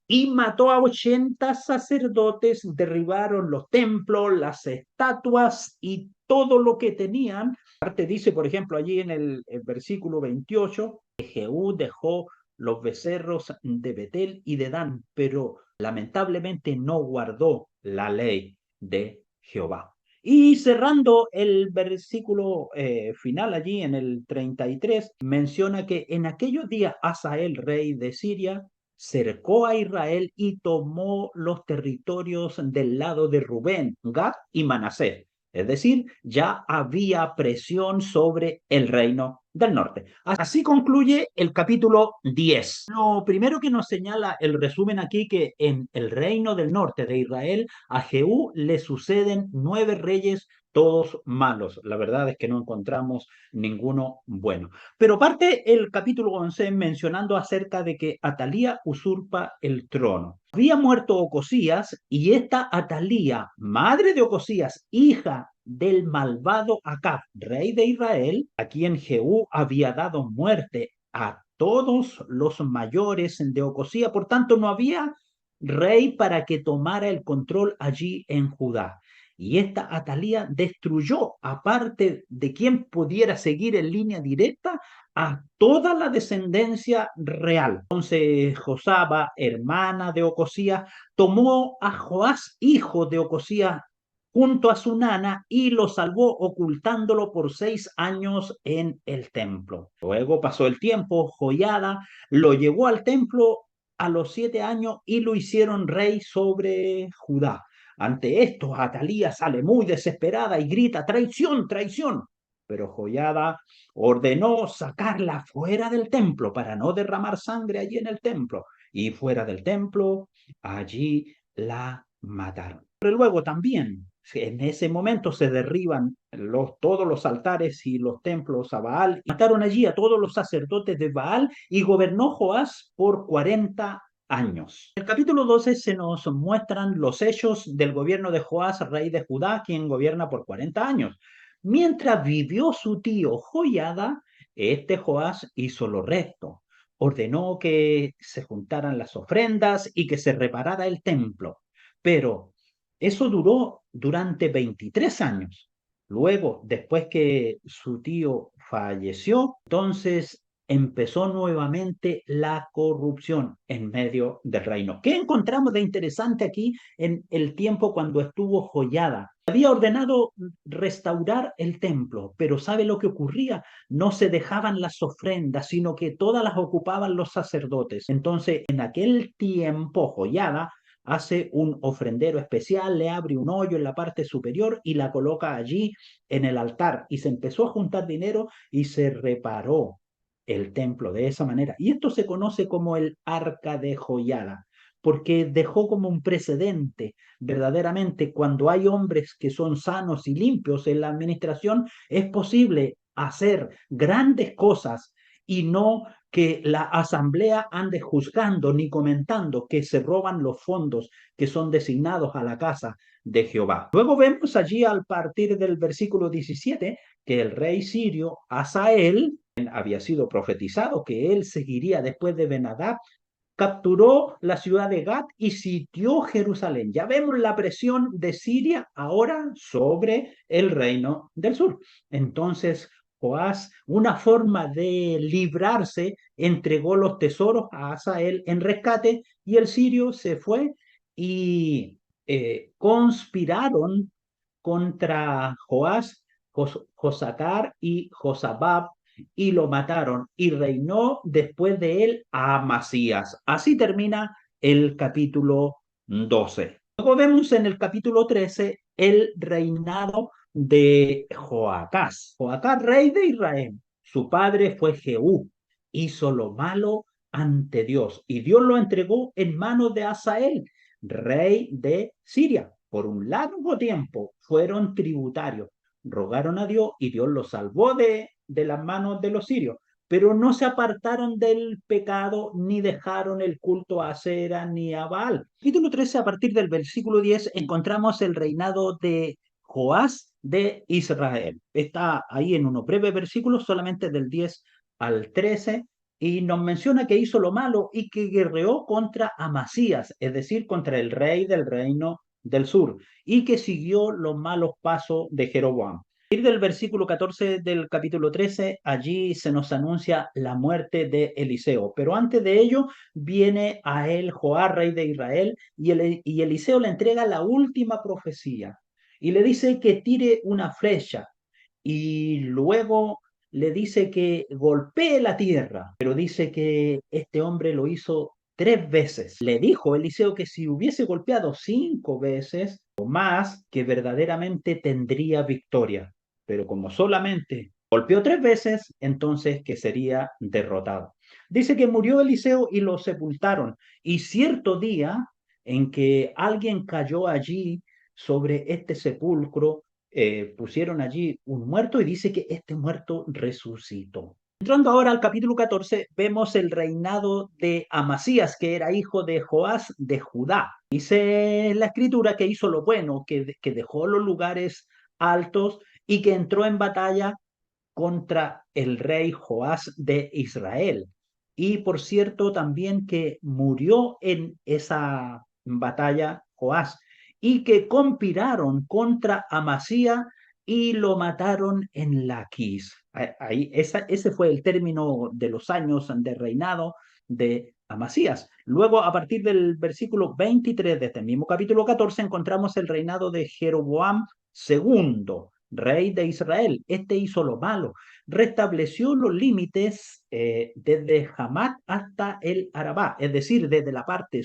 y mató a 80 sacerdotes, derribaron los templos, las estatuas y todo lo que tenían. Aparte dice, por ejemplo, allí en el versículo 28, que Jehú dejó los becerros de Betel y de Dan, pero lamentablemente no guardó la ley de Jehová. Y cerrando el versículo final allí en el 33, menciona que en aquellos días Hazael, rey de Siria, cercó a Israel y tomó los territorios del lado de Rubén, Gad y Manasés. Es decir, ya había presión sobre el reino del norte. Así concluye el capítulo 10. Lo primero que nos señala el resumen aquí que en el reino del norte de Israel a Jehú le suceden 9 reyes, todos malos. La verdad es que no encontramos ninguno bueno. Pero parte el capítulo 11 mencionando acerca de que Atalía usurpa el trono. Había muerto Ocosías y esta Atalía, madre de Ocosías, hija del malvado Acab, rey de Israel, a quien Jehú había dado muerte a todos los mayores de Ocosías. Por tanto, no había rey para que tomara el control allí en Judá. Y esta Atalía destruyó, aparte de quien pudiera seguir en línea directa, a toda la descendencia real. Entonces Josaba, hermana de Ocosías, tomó a Joás, hijo de Ocosías, junto a su nana y lo salvó ocultándolo por 6 años en el templo. Luego pasó el tiempo, Joiada lo llevó al templo a los 7 años y lo hicieron rey sobre Judá. Ante esto, Atalía sale muy desesperada y grita, traición, traición. Pero Joiada ordenó sacarla fuera del templo para no derramar sangre allí en el templo. Y fuera del templo, allí la mataron. Pero luego también, en ese momento se derriban todos los altares y los templos a Baal. Mataron allí a todos los sacerdotes de Baal y gobernó Joás por 40 años. En el capítulo 12 se nos muestran los hechos del gobierno de Joás, rey de Judá, quien gobierna por 40 años. Mientras vivió su tío Joiada, este Joás hizo lo recto. Ordenó que se juntaran las ofrendas y que se reparara el templo. Pero eso duró durante 23 años. Luego, después que su tío falleció, entonces empezó nuevamente la corrupción en medio del reino. ¿Qué encontramos de interesante aquí en el tiempo cuando estuvo Joiada? Había ordenado restaurar el templo, pero ¿sabe lo que ocurría? No se dejaban las ofrendas, sino que todas las ocupaban los sacerdotes. Entonces, en aquel tiempo, Joiada hace un ofrendero especial, le abre un hoyo en la parte superior y la coloca allí en el altar. Y se empezó a juntar dinero y se reparó el templo de esa manera. Y esto se conoce como el Arca de Joiada, porque dejó como un precedente. Verdaderamente, cuando hay hombres que son sanos y limpios en la administración, es posible hacer grandes cosas y no que la asamblea ande juzgando ni comentando que se roban los fondos que son designados a la casa de Jehová. Luego vemos allí al partir del versículo 17 que el rey sirio Asael había sido profetizado que él seguiría después de Ben-Hadad, capturó la ciudad de Gat y sitió Jerusalén. Ya vemos la presión de Siria ahora sobre el reino del sur. Entonces, Joás, una forma de librarse, entregó los tesoros a Asael en rescate y el sirio se fue y conspiraron contra Joás, Josacar y Josabab y lo mataron y reinó después de él a Amasías. Así termina el capítulo 12. Luego vemos en el capítulo 13 el reinado de Joacás. Joacás, rey de Israel. Su padre fue Jehú. Hizo lo malo ante Dios y Dios lo entregó en manos de Asael, rey de Siria. Por un largo tiempo fueron tributarios, rogaron a Dios y Dios los salvó de las manos de los sirios, pero no se apartaron del pecado ni dejaron el culto a Acera ni a Baal. Capítulo 13, a partir del versículo 10, encontramos el reinado de Joás de Israel. Está ahí en unos breves versículos, solamente del 10 al 13, y nos menciona que hizo lo malo y que guerreó contra Amasías, es decir, contra el rey del reino del sur, y que siguió los malos pasos de Jeroboam. A partir del versículo 14 del capítulo 13, allí se nos anuncia la muerte de Eliseo. Pero antes de ello, viene a él Joás, rey de Israel, y Eliseo le entrega la última profecía. Y le dice que tire una flecha. Y luego le dice que golpee la tierra. Pero dice que este hombre lo hizo 3 veces. Le dijo Eliseo que si hubiese golpeado 5 veces o más, que verdaderamente tendría victoria. Pero como solamente golpeó 3 veces, entonces que sería derrotado. Dice que murió Eliseo y lo sepultaron. Y cierto día en que alguien cayó allí sobre este sepulcro, pusieron allí un muerto y dice que este muerto resucitó. Entrando ahora al capítulo 14, vemos el reinado de Amasías, que era hijo de Joás de Judá. Dice la escritura que hizo lo bueno, que dejó los lugares altos y que entró en batalla contra el rey Joás de Israel. Y por cierto, también que murió en esa batalla Joás, y que conspiraron contra Amasías y lo mataron en Laquis. Ahí, ese fue el término de los años de reinado de Amasías. Luego, a partir del versículo 23 de este mismo capítulo 14, encontramos el reinado de Jeroboam II, rey de Israel. Este hizo lo malo, restableció los límites desde Hamat hasta el Arabá, es decir, desde la parte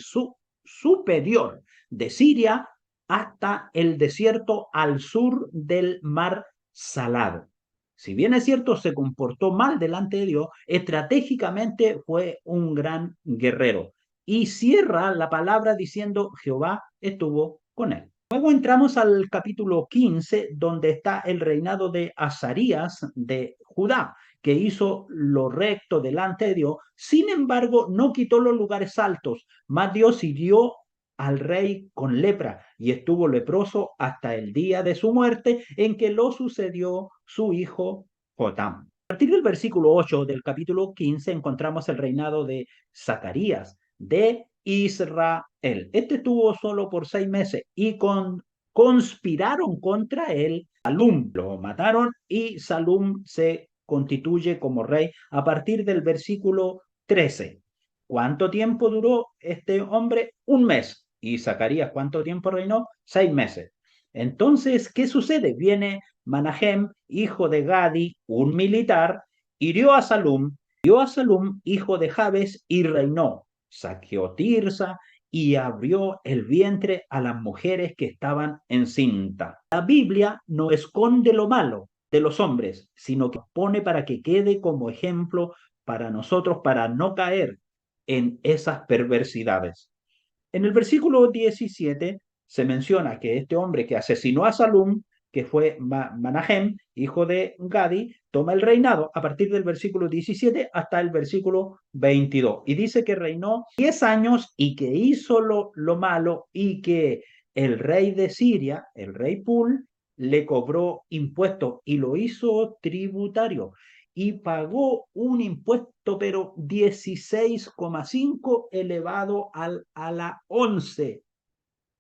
superior de Siria hasta el desierto al sur del mar Salado. Si bien es cierto, se comportó mal delante de Dios, estratégicamente fue un gran guerrero. Y cierra la palabra diciendo, Jehová estuvo con él. Luego entramos al capítulo 15, donde está el reinado de Azarías de Judá, que hizo lo recto delante de Dios. Sin embargo, no quitó los lugares altos, mas Dios hirió al rey con lepra y estuvo leproso hasta el día de su muerte, en que lo sucedió su hijo Jotam. A partir del versículo 8 del capítulo 15 encontramos el reinado de Zacarías de Israel. Este estuvo solo por 6 meses y conspiraron contra él. Salum lo mataron y Salum se constituye como rey a partir del versículo 13. ¿Cuánto tiempo duró este hombre? Un mes. ¿Y Zacarías cuánto tiempo reinó? 6 meses. Entonces, ¿qué sucede? Viene Manahem, hijo de Gadi, un militar, hirió a Salum, hijo de Jabes, y reinó. Saqueó Tirsa y abrió el vientre a las mujeres que estaban encinta. La Biblia no esconde lo malo de los hombres, sino que pone para que quede como ejemplo para nosotros, para no caer en esas perversidades. En el versículo 17 se menciona que este hombre que asesinó a Salum, que fue Manahem, hijo de Gadi, toma el reinado a partir del versículo 17 hasta el versículo 22. Y dice que reinó 10 años y que hizo lo malo y que el rey de Siria, el rey Pul, le cobró impuestos y lo hizo tributario y pagó un impuesto, pero 16,5 elevado a la 11.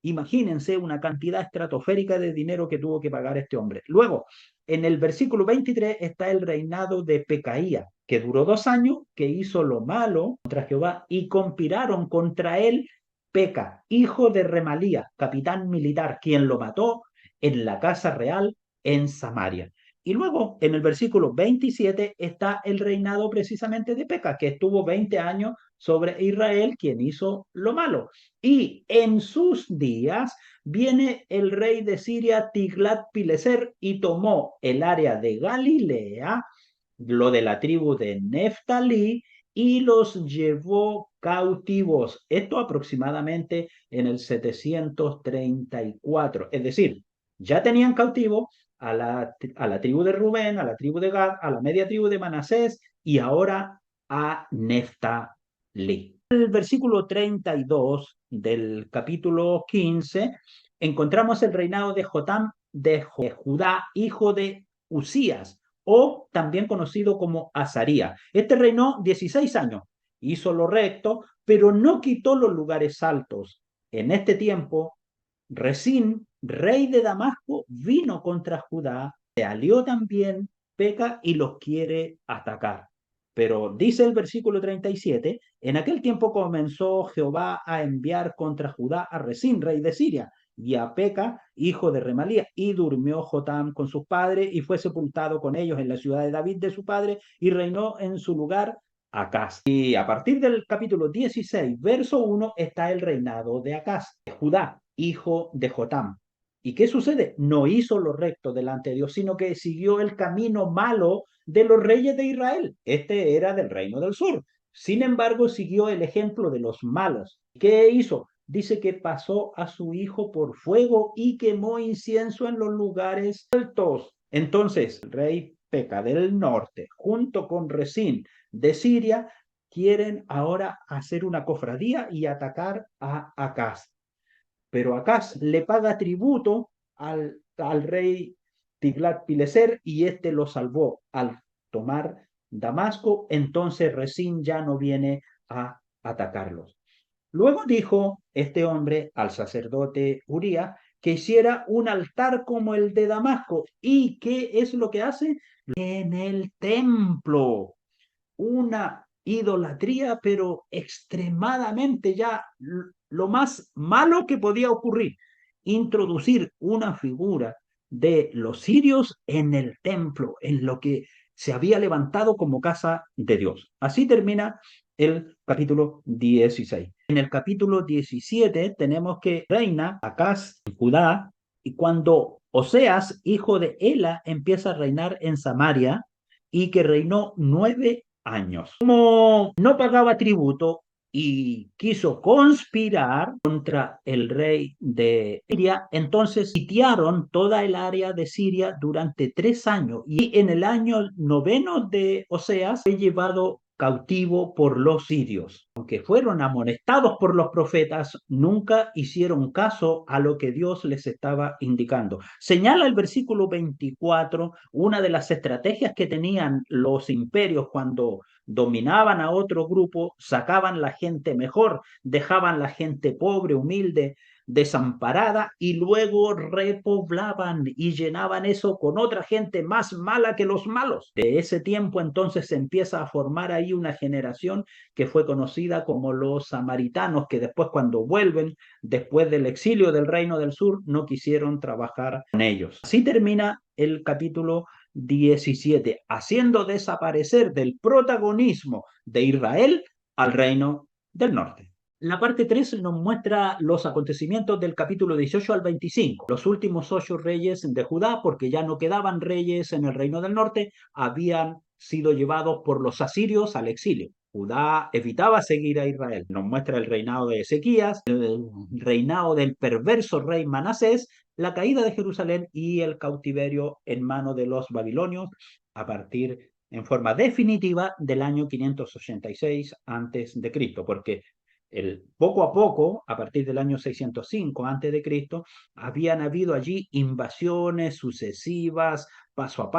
Imagínense una cantidad estratosférica de dinero que tuvo que pagar este hombre. Luego, en el versículo 23 está el reinado de Pecaía, que duró 2 años, que hizo lo malo contra Jehová y conspiraron contra él Peca, hijo de Remalía, capitán militar, quien lo mató en la casa real en Samaria. Y luego, en el versículo 27, está el reinado precisamente de Peca, que estuvo 20 años sobre Israel, quien hizo lo malo. Y en sus días viene el rey de Siria, Tiglat-Pileser, y tomó el área de Galilea, lo de la tribu de Neftalí, y los llevó cautivos. Esto aproximadamente en el 734. Es decir, ya tenían cautivo a la tribu de Rubén, a la tribu de Gad, a la media tribu de Manasés y ahora a Neftalí. En el versículo 32 del capítulo 15 encontramos el reinado de Jotam de Judá, hijo de Usías, o también conocido como Azarías. Este reinó 16 años, hizo lo recto, pero no quitó los lugares altos. En este tiempo, Resín, rey de Damasco, vino contra Judá, se alió también, peca y los quiere atacar. Pero dice el versículo 37, en aquel tiempo comenzó Jehová a enviar contra Judá a Resín, rey de Siria, y a Peca, hijo de Remalía, y durmió Jotam con sus padres y fue sepultado con ellos en la ciudad de David de su padre y reinó en su lugar Acaz. Y a partir del capítulo 16, verso 1, está el reinado de Acaz, Judá, hijo de Jotam. ¿Y qué sucede? No hizo lo recto delante de Dios, sino que siguió el camino malo de los reyes de Israel. Este era del reino del sur. Sin embargo, siguió el ejemplo de los malos. ¿Qué hizo? Dice que pasó a su hijo por fuego y quemó incienso en los lugares altos. Entonces, el rey Peca del norte, junto con Resín de Siria, quieren ahora hacer una cofradía y atacar a Acaz. Pero Acaz le paga tributo al rey Tiglat-Pileser y este lo salvó al tomar Damasco, entonces Resín ya no viene a atacarlos. Luego dijo este hombre al sacerdote Urías que hiciera un altar como el de Damasco. ¿Y qué es lo que hace? En el templo. Una idolatría, pero extremadamente ya lo más malo que podía ocurrir. Introducir una figura de los sirios en el templo, en lo que se había levantado como casa de Dios. Así termina el capítulo 16. En el capítulo 17 tenemos que reina Acaz en Judá y cuando Oseas, hijo de Ela, empieza a reinar en Samaria y que reinó 9 años. Como no pagaba tributo y quiso conspirar contra el rey de Siria, entonces sitiaron toda el área de Siria durante 3 años y en el año noveno de Oseas fue llevado cautivo por los sirios. Aunque fueron amonestados por los profetas, nunca hicieron caso a lo que Dios les estaba indicando. Señala el versículo 24 una de las estrategias que tenían los imperios cuando dominaban a otro grupo, sacaban la gente mejor, dejaban la gente pobre, humilde, desamparada y luego repoblaban y llenaban eso con otra gente más mala que los malos. De ese tiempo entonces se empieza a formar ahí una generación que fue conocida como los samaritanos, que después cuando vuelven, después del exilio del reino del sur, no quisieron trabajar con ellos. Así termina el capítulo 17, haciendo desaparecer del protagonismo de Israel al reino del norte. La parte 3 nos muestra los acontecimientos del capítulo 18 al 25, los últimos 8 reyes de Judá, porque ya no quedaban reyes en el reino del norte, habían sido llevados por los asirios al exilio. Judá evitaba seguir a Israel. Nos muestra el reinado de Ezequías, el reinado del perverso rey Manasés, la caída de Jerusalén y el cautiverio en manos de los babilonios a partir en forma definitiva del año 586 antes de Cristo, porque poco a poco, a partir del año 605 antes de Cristo, habían habido allí invasiones sucesivas, paso a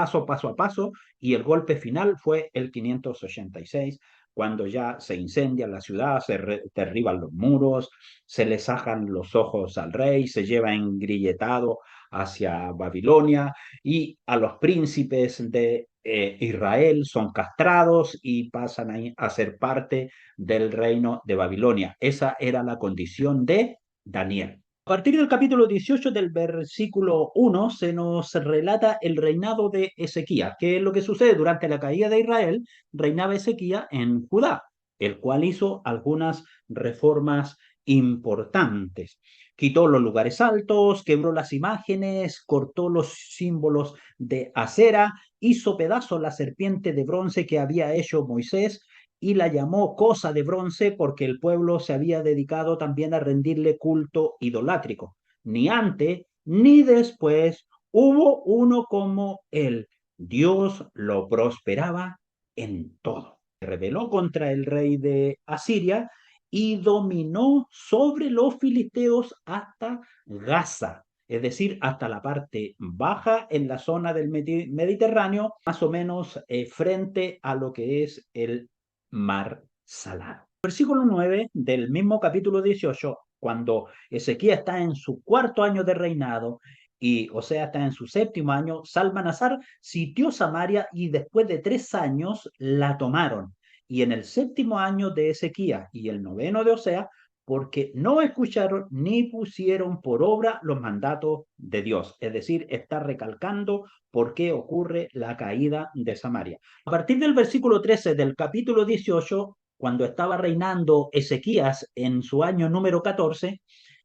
paso, y el golpe final fue el 586 cuando ya se incendia la ciudad, se derriban los muros, se le sacan los ojos al rey, se lleva engrilletado hacia Babilonia y a los príncipes de Israel son castrados y pasan a ser parte del reino de Babilonia. Esa era la condición de Daniel. A partir del capítulo 18 del versículo 1 se nos relata el reinado de Ezequías, que es lo que sucede durante la caída de Israel, reinaba Ezequías en Judá, el cual hizo algunas reformas importantes. Quitó los lugares altos, quebró las imágenes, cortó los símbolos de acera, hizo pedazos la serpiente de bronce que había hecho Moisés y la llamó cosa de bronce porque el pueblo se había dedicado también a rendirle culto idolátrico. Ni antes ni después hubo uno como él. Dios lo prosperaba en todo. Se rebeló contra el rey de Asiria y dominó sobre los filisteos hasta Gaza, es decir, hasta la parte baja en la zona del Mediterráneo, más o menos frente a lo que es el mar salado. Versículo 9 del mismo capítulo 18, cuando Ezequías está en su cuarto año de reinado y o sea está en su séptimo año, Salmanasar sitió Samaria y después de 3 años la tomaron. Y en el séptimo año de Ezequías y el noveno de Oseas, porque no escucharon ni pusieron por obra los mandatos de Dios. Es decir, está recalcando por qué ocurre la caída de Samaria. A partir del versículo 13 del capítulo 18, cuando estaba reinando Ezequías en su año número 14,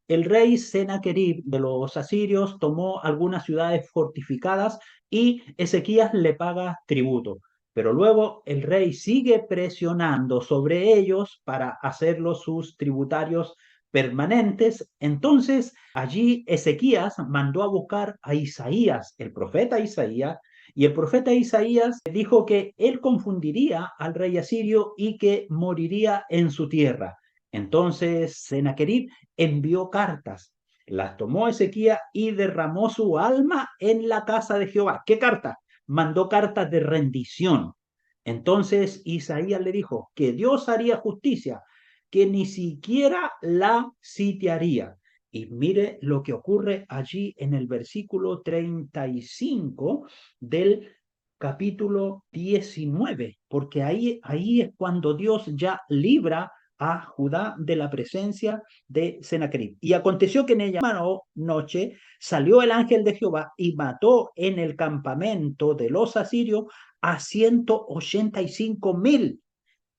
el rey Senaquerib de los asirios tomó algunas ciudades fortificadas y Ezequías le paga tributo. Pero luego el rey sigue presionando sobre ellos para hacerlos sus tributarios permanentes. Entonces allí Ezequías mandó a buscar a Isaías, el profeta Isaías, y el profeta Isaías dijo que él confundiría al rey asirio y que moriría en su tierra. Entonces Senaquerib envió cartas, las tomó Ezequías y derramó su alma en la casa de Jehová. ¿Qué carta? Mandó cartas de rendición. Entonces Isaías le dijo que Dios haría justicia, que ni siquiera la sitiaría. Y mire lo que ocurre allí en el versículo 35 del capítulo 19, porque ahí es cuando Dios ya libra a Judá de la presencia de Sennacherib. Y aconteció que en ella noche salió el ángel de Jehová y mató en el campamento de los asirios a 185,000.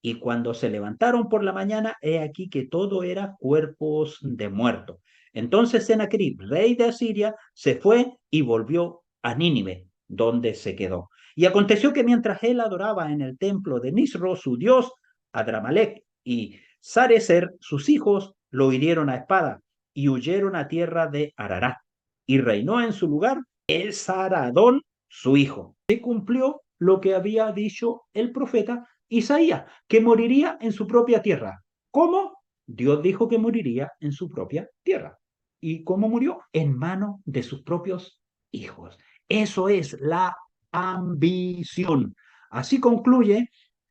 Y cuando se levantaron por la mañana, he aquí que todo era cuerpos de muertos. Entonces Sennacherib, rey de Asiria, se fue y volvió a Nínive, donde se quedó. Y aconteció que mientras él adoraba en el templo de Nisro, su dios, Adramelech y Sarecer, sus hijos, lo hirieron a espada y huyeron a tierra de Ararat. Y reinó en su lugar el Saradón, su hijo. Se cumplió lo que había dicho el profeta Isaías, que moriría en su propia tierra. ¿Cómo? Dios dijo que moriría en su propia tierra. ¿Y cómo murió? En manos de sus propios hijos. Eso es la ambición. Así concluye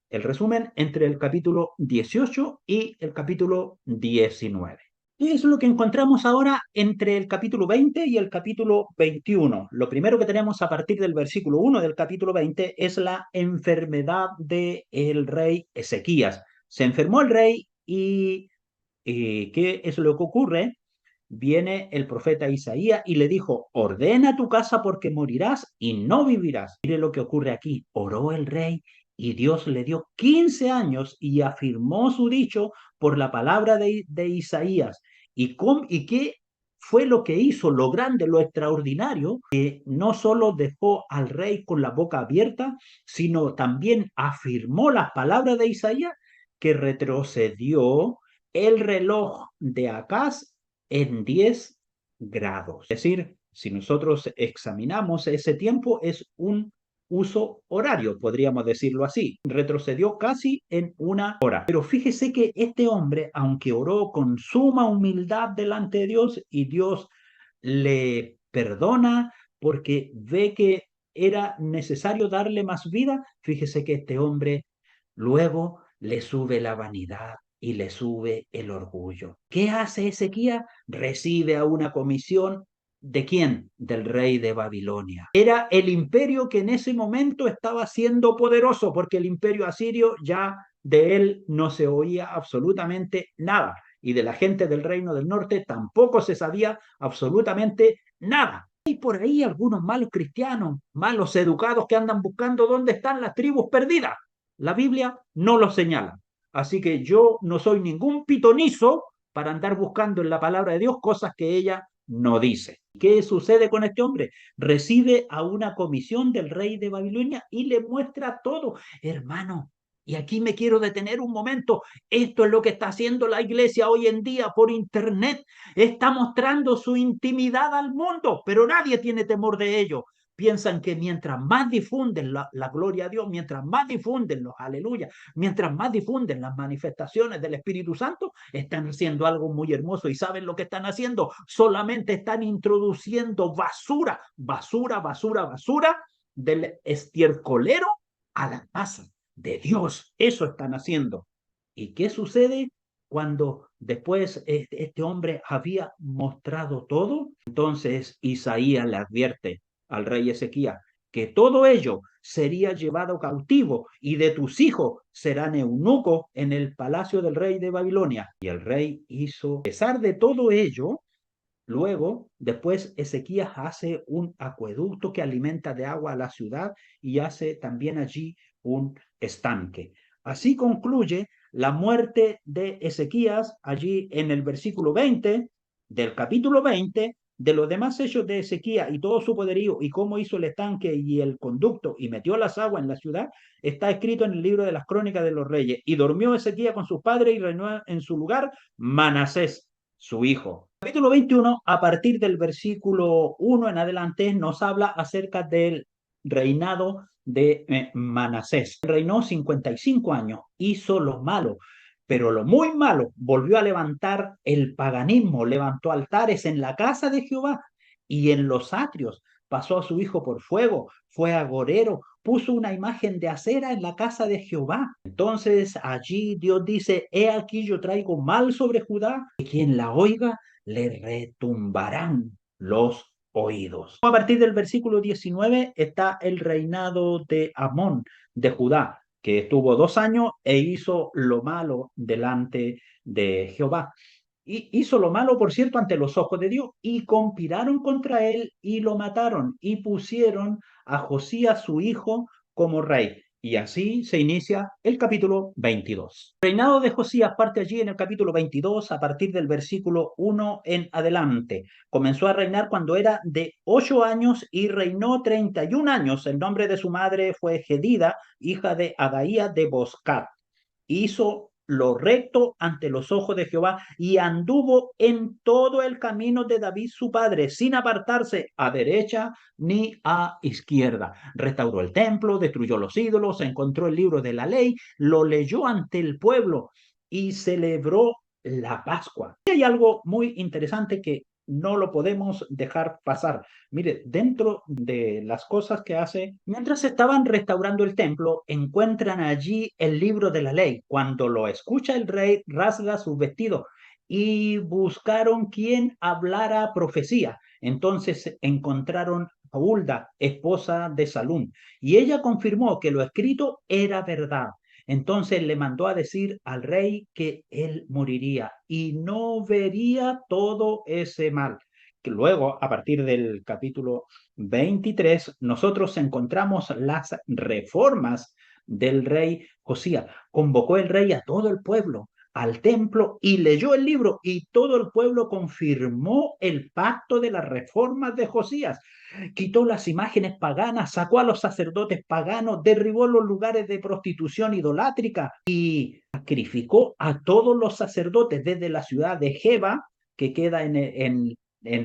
el resumen entre el capítulo 18 y el capítulo 19. ¿Qué es lo que encontramos ahora entre el capítulo 20 y el capítulo 21? Lo primero que tenemos a partir del versículo 1 del capítulo 20 es la enfermedad del rey Ezequías. Se enfermó el rey y ¿qué es lo que ocurre? Viene el profeta Isaías y le dijo, ordena tu casa porque morirás y no vivirás. Mire lo que ocurre aquí. Oró el rey y Dios le dio 15 años y afirmó su dicho por la palabra de Isaías. ¿Y qué fue lo que hizo? Lo grande, lo extraordinario, que no solo dejó al rey con la boca abierta, sino también afirmó las palabras de Isaías, que retrocedió el reloj de Acaz en 10 grados. Es decir, si nosotros examinamos ese tiempo, es un uso horario, podríamos decirlo así. Retrocedió casi en una hora. Pero fíjese que este hombre, aunque oró con suma humildad delante de Dios y Dios le perdona porque ve que era necesario darle más vida, fíjese que este hombre luego le sube la vanidad y le sube el orgullo. ¿Qué hace Ezequías? Recibe a una comisión. ¿De quién? Del rey de Babilonia. Era el imperio que en ese momento estaba siendo poderoso, porque el imperio asirio ya de él no se oía absolutamente nada. Y de la gente del reino del norte tampoco se sabía absolutamente nada. Hay por ahí algunos malos cristianos, malos educados que andan buscando dónde están las tribus perdidas. La Biblia no lo señala. Así que yo no soy ningún pitonizo para andar buscando en la palabra de Dios cosas que ella no dice. ¿Qué sucede con este hombre? Recibe a una comisión del rey de Babilonia y le muestra todo. Hermano, y aquí me quiero detener un momento. Esto es lo que está haciendo la iglesia hoy en día por internet. Está mostrando su intimidad al mundo, pero nadie tiene temor de ello. Piensan que mientras más difunden la gloria a Dios, mientras más difunden los aleluya, mientras más difunden las manifestaciones del Espíritu Santo, están haciendo algo muy hermoso. ¿Y saben lo que están haciendo? Solamente están introduciendo basura, basura, basura, basura del estiércolero a la casa de Dios. Eso están haciendo. ¿Y qué sucede cuando después este hombre había mostrado todo? Entonces Isaías le advierte al rey Ezequías que todo ello sería llevado cautivo y de tus hijos serán eunucos en el palacio del rey de Babilonia. Y el rey hizo, a pesar de todo ello, luego, después Ezequías hace un acueducto que alimenta de agua a la ciudad y hace también allí un estanque. Así concluye la muerte de Ezequías allí en el versículo 20 del capítulo 20. De los demás hechos de Ezequías y todo su poderío y cómo hizo el estanque y el conducto y metió las aguas en la ciudad, está escrito en el libro de las crónicas de los reyes. Y durmió Ezequías con sus padres y reinó en su lugar Manasés, su hijo. Capítulo 21, a partir del versículo 1 en adelante, nos habla acerca del reinado de Manasés. Reinó 55 años, hizo lo malo, pero lo muy malo, volvió a levantar el paganismo, levantó altares en la casa de Jehová y en los atrios pasó a su hijo por fuego, fue agorero, puso una imagen de acera en la casa de Jehová. Entonces allí Dios dice, he aquí yo traigo mal sobre Judá, y quien la oiga le retumbarán los oídos. A partir del versículo 19 está el reinado de Amón, de Judá, que estuvo 2 años e hizo lo malo delante de Jehová. Y hizo lo malo, por cierto, ante los ojos de Dios, y conspiraron contra él y lo mataron, y pusieron a Josías su hijo como rey. Y así se inicia el capítulo 22. El reinado de Josías parte allí en el capítulo 22 a partir del versículo 1 en adelante. Comenzó a reinar cuando era de 8 años y reinó 31 años. El nombre de su madre fue Gedida, hija de Adaía de Boscat. Hizo lo recto ante los ojos de Jehová y anduvo en todo el camino de David su padre, sin apartarse a derecha ni a izquierda. Restauró el templo, destruyó los ídolos, encontró el libro de la ley, lo leyó ante el pueblo y celebró la Pascua. Y hay algo muy interesante que no lo podemos dejar pasar. Mire, dentro de las cosas que hace, mientras estaban restaurando el templo, encuentran allí el libro de la ley. Cuando lo escucha el rey, rasga sus vestidos y buscaron quien hablara profecía. Entonces encontraron a Hulda, esposa de Salum, y ella confirmó que lo escrito era verdad. Entonces le mandó a decir al rey que él moriría y no vería todo ese mal. Que luego, a partir del capítulo 23, nosotros encontramos las reformas del rey Josías. Convocó el rey a todo el pueblo al templo y leyó el libro y todo el pueblo confirmó el pacto de las reformas de Josías. Quitó las imágenes paganas, sacó a los sacerdotes paganos, derribó los lugares de prostitución idolátrica y sacrificó a todos los sacerdotes desde la ciudad de Jeba, que queda en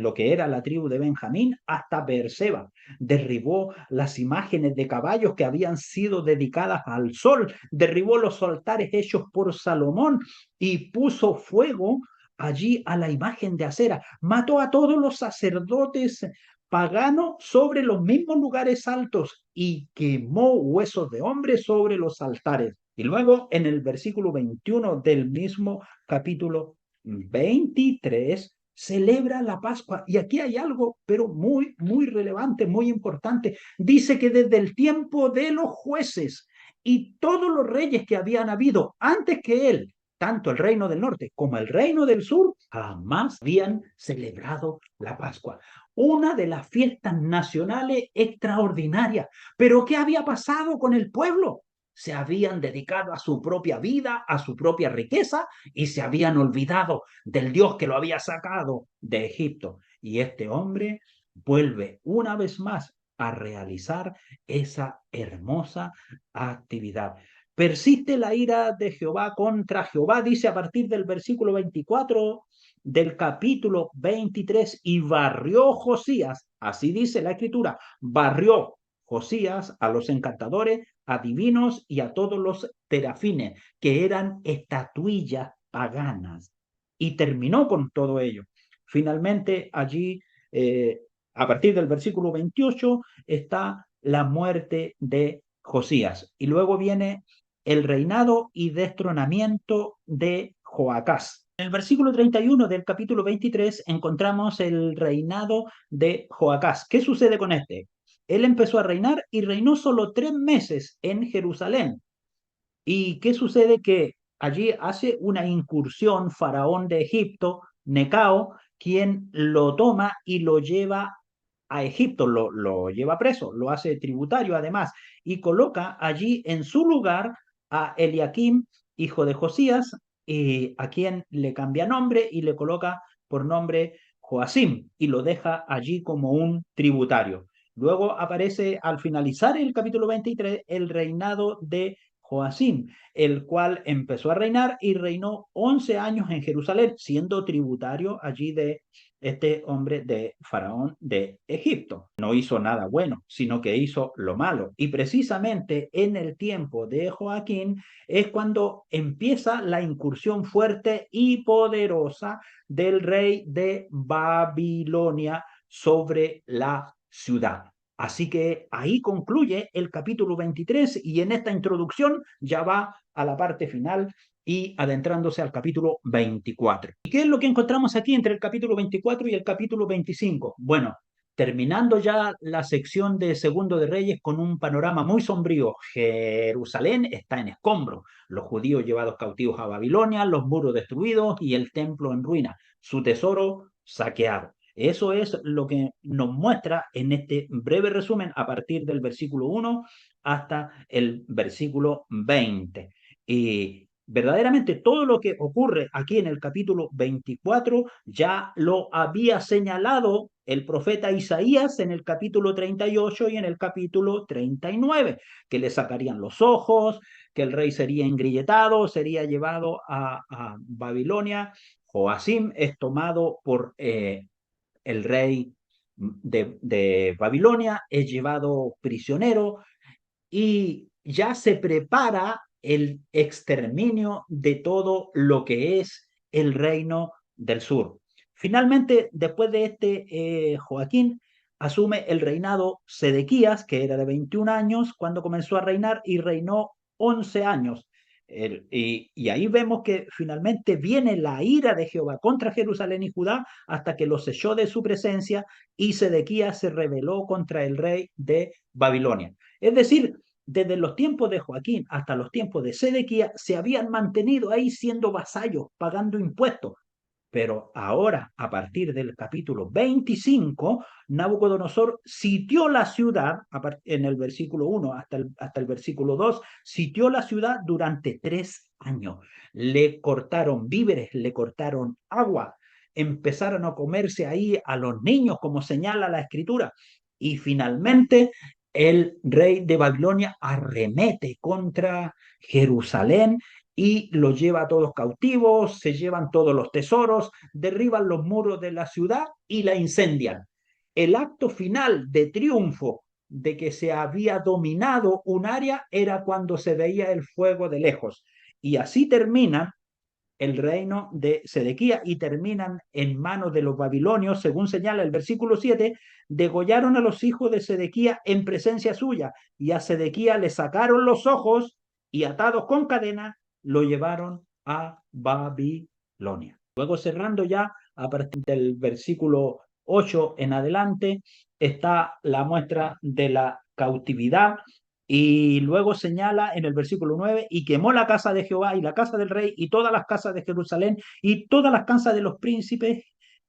lo que era la tribu de Benjamín, hasta Beerseba. Derribó las imágenes de caballos que habían sido dedicadas al sol, derribó los altares hechos por Salomón y puso fuego allí a la imagen de acera. Mató a todos los sacerdotes pagano sobre los mismos lugares altos y quemó huesos de hombres sobre los altares. Y luego en el versículo 21 del mismo capítulo 23 celebra la Pascua. Y aquí hay algo, pero muy, muy relevante, muy importante. Dice que desde el tiempo de los jueces y todos los reyes que habían habido antes que él, tanto el reino del norte como el reino del sur, jamás habían celebrado la Pascua. Una de las fiestas nacionales extraordinarias. Pero ¿qué había pasado con el pueblo? Se habían dedicado a su propia vida, a su propia riqueza y se habían olvidado del Dios que lo había sacado de Egipto. Y este hombre vuelve una vez más a realizar esa hermosa actividad. Persiste la ira de Jehová contra Jehová, dice a partir del versículo 24 del capítulo 23, y barrió Josías, así dice la escritura, barrió Josías a los encantadores, adivinos y a todos los terafines, que eran estatuillas paganas, y terminó con todo ello. Finalmente allí, a partir del versículo 28, está la muerte de Josías, y luego viene el reinado y destronamiento de Joacás. En el versículo 31 del capítulo 23 encontramos el reinado de Joacás. ¿Qué sucede con este? Él empezó a reinar y reinó solo 3 meses en Jerusalén. ¿Y qué sucede? Que allí hace una incursión faraón de Egipto, Necao, quien lo toma y lo lleva a Egipto, lo lleva preso, lo hace tributario además, y coloca allí en su lugar a Eliakim, hijo de Josías, a quien le cambia nombre y le coloca por nombre Joacim, y lo deja allí como un tributario. Luego aparece al finalizar el capítulo 23 el reinado de Joacim, el cual empezó a reinar y reinó 11 años en Jerusalén, siendo tributario allí de este hombre de Faraón de Egipto. No hizo nada bueno, sino que hizo lo malo. Y precisamente en el tiempo de Joaquín es cuando empieza la incursión fuerte y poderosa del rey de Babilonia sobre la ciudad. Así que ahí concluye el capítulo 23 y en esta introducción ya va a la parte final y adentrándose al capítulo 24. ¿Y qué es lo que encontramos aquí entre el capítulo 24 y el capítulo 25? Bueno, terminando ya la sección de Segundo de Reyes con un panorama muy sombrío. Jerusalén está en escombros, los judíos llevados cautivos a Babilonia, los muros destruidos y el templo en ruina, su tesoro saqueado. Eso es lo que nos muestra en este breve resumen a partir del versículo 1 hasta el versículo 20. Y verdaderamente todo lo que ocurre aquí en el capítulo 24 ya lo había señalado el profeta Isaías en el capítulo 38 y en el capítulo 39, que le sacarían los ojos, que el rey sería engrilletado, sería llevado a Babilonia. Joacim es tomado por el rey de Babilonia, es llevado prisionero y ya se prepara el exterminio de todo lo que es el reino del sur. Finalmente, después de Joaquín asume el reinado Sedequías, que era de 21 años cuando comenzó a reinar y reinó 11 años. Y ahí vemos que finalmente viene la ira de Jehová contra Jerusalén y Judá hasta que los echó de su presencia y Sedequías se rebeló contra el rey de Babilonia. Es decir, desde los tiempos de Joaquín hasta los tiempos de Sedequías se habían mantenido ahí siendo vasallos, pagando impuestos. Pero ahora, a partir del capítulo 25, Nabucodonosor sitió la ciudad, en el versículo 1 hasta el versículo 2, sitió la ciudad durante 3 años. Le cortaron víveres, le cortaron agua, empezaron a comerse ahí a los niños, como señala la escritura. Y finalmente el rey de Babilonia arremete contra Jerusalén y los lleva a todos cautivos, se llevan todos los tesoros, derriban los muros de la ciudad y la incendian. El acto final de triunfo de que se había dominado un área era cuando se veía el fuego de lejos. Y así termina el reino de Sedequía y terminan en manos de los babilonios, según señala el versículo 7, degollaron a los hijos de Sedequía en presencia suya y a Sedequía le sacaron los ojos y atados con cadena lo llevaron a Babilonia. Luego cerrando ya a partir del versículo 8 en adelante está la muestra de la cautividad y luego señala en el versículo 9, y quemó la casa de Jehová y la casa del rey y todas las casas de Jerusalén y todas las casas de los príncipes,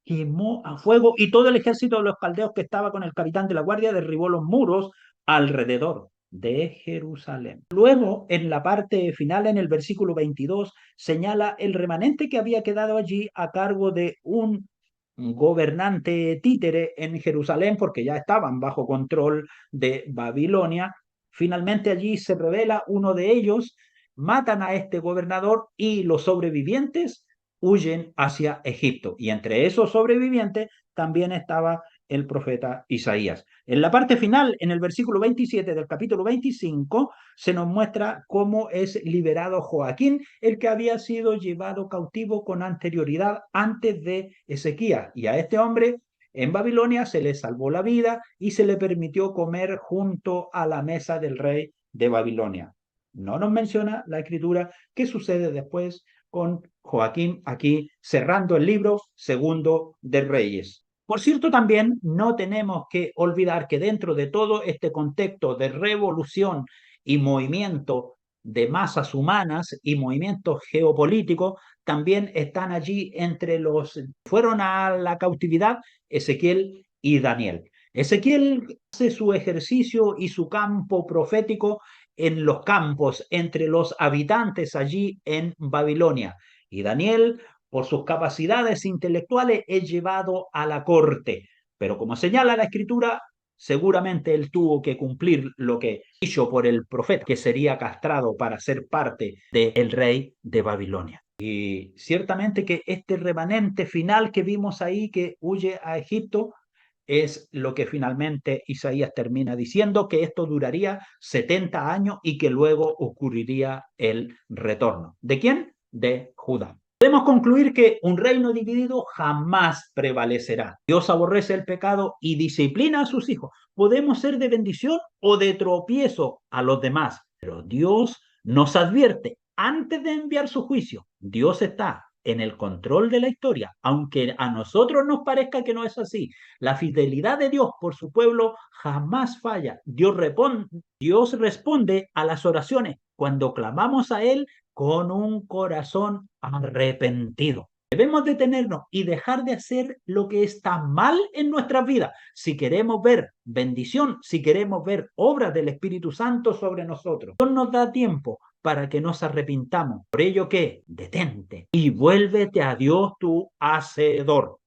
quemó a fuego y todo el ejército de los caldeos que estaba con el capitán de la guardia derribó los muros alrededor de Jerusalén. Luego, en la parte final, en el versículo 22, señala el remanente que había quedado allí a cargo de un gobernante títere en Jerusalén, porque ya estaban bajo control de Babilonia. Finalmente allí se revela uno de ellos, matan a este gobernador y los sobrevivientes huyen hacia Egipto. Y entre esos sobrevivientes también estaba el profeta Isaías. En la parte final, en el versículo 27 del capítulo 25, se nos muestra cómo es liberado Joaquín, el que había sido llevado cautivo con anterioridad antes de Ezequías. Y a este hombre en Babilonia se le salvó la vida y se le permitió comer junto a la mesa del rey de Babilonia. No nos menciona la escritura qué sucede después con Joaquín aquí cerrando el libro Segundo de Reyes. Por cierto, también no tenemos que olvidar que dentro de todo este contexto de revolución y movimiento de masas humanas y movimientos geopolíticos, también están allí entre los fueron a la cautividad Ezequiel y Daniel. Ezequiel hace su ejercicio y su campo profético en los campos, entre los habitantes allí en Babilonia. Y Daniel, por sus capacidades intelectuales, es llevado a la corte. Pero como señala la escritura, seguramente él tuvo que cumplir lo que dicho por el profeta, que sería castrado para ser parte del rey de Babilonia. Y ciertamente que este remanente final que vimos ahí, que huye a Egipto, es lo que finalmente Isaías termina diciendo, que esto duraría 70 años y que luego ocurriría el retorno. ¿De quién? De Judá. Podemos concluir que un reino dividido jamás prevalecerá. Dios aborrece el pecado y disciplina a sus hijos. Podemos ser de bendición o de tropiezo a los demás, pero Dios nos advierte antes de enviar su juicio. Dios está en el control de la historia, aunque a nosotros nos parezca que no es así. La fidelidad de Dios por su pueblo jamás falla. Dios responde a las oraciones cuando clamamos a Él con un corazón arrepentido. Debemos detenernos y dejar de hacer lo que está mal en nuestras vidas. Si queremos ver bendición, si queremos ver obras del Espíritu Santo sobre nosotros, Dios nos da tiempo para que nos arrepintamos. Por ello que detente y vuélvete a Dios tu hacedor.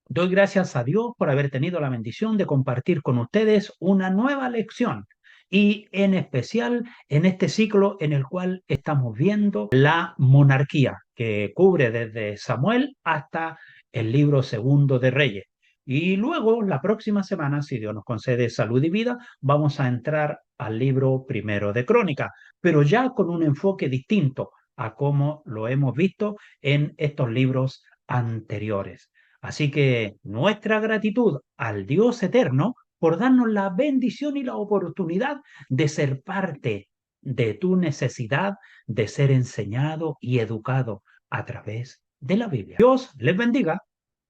Doy gracias a Dios por haber tenido la bendición de compartir con ustedes una nueva lección y en especial en este ciclo en el cual estamos viendo la monarquía que cubre desde Samuel hasta el libro segundo de Reyes. Y luego, la próxima semana, si Dios nos concede salud y vida, vamos a entrar al libro primero de Crónica, pero ya con un enfoque distinto a como lo hemos visto en estos libros anteriores. Así que nuestra gratitud al Dios eterno por darnos la bendición y la oportunidad de ser parte de tu necesidad de ser enseñado y educado a través de la Biblia. Dios les bendiga.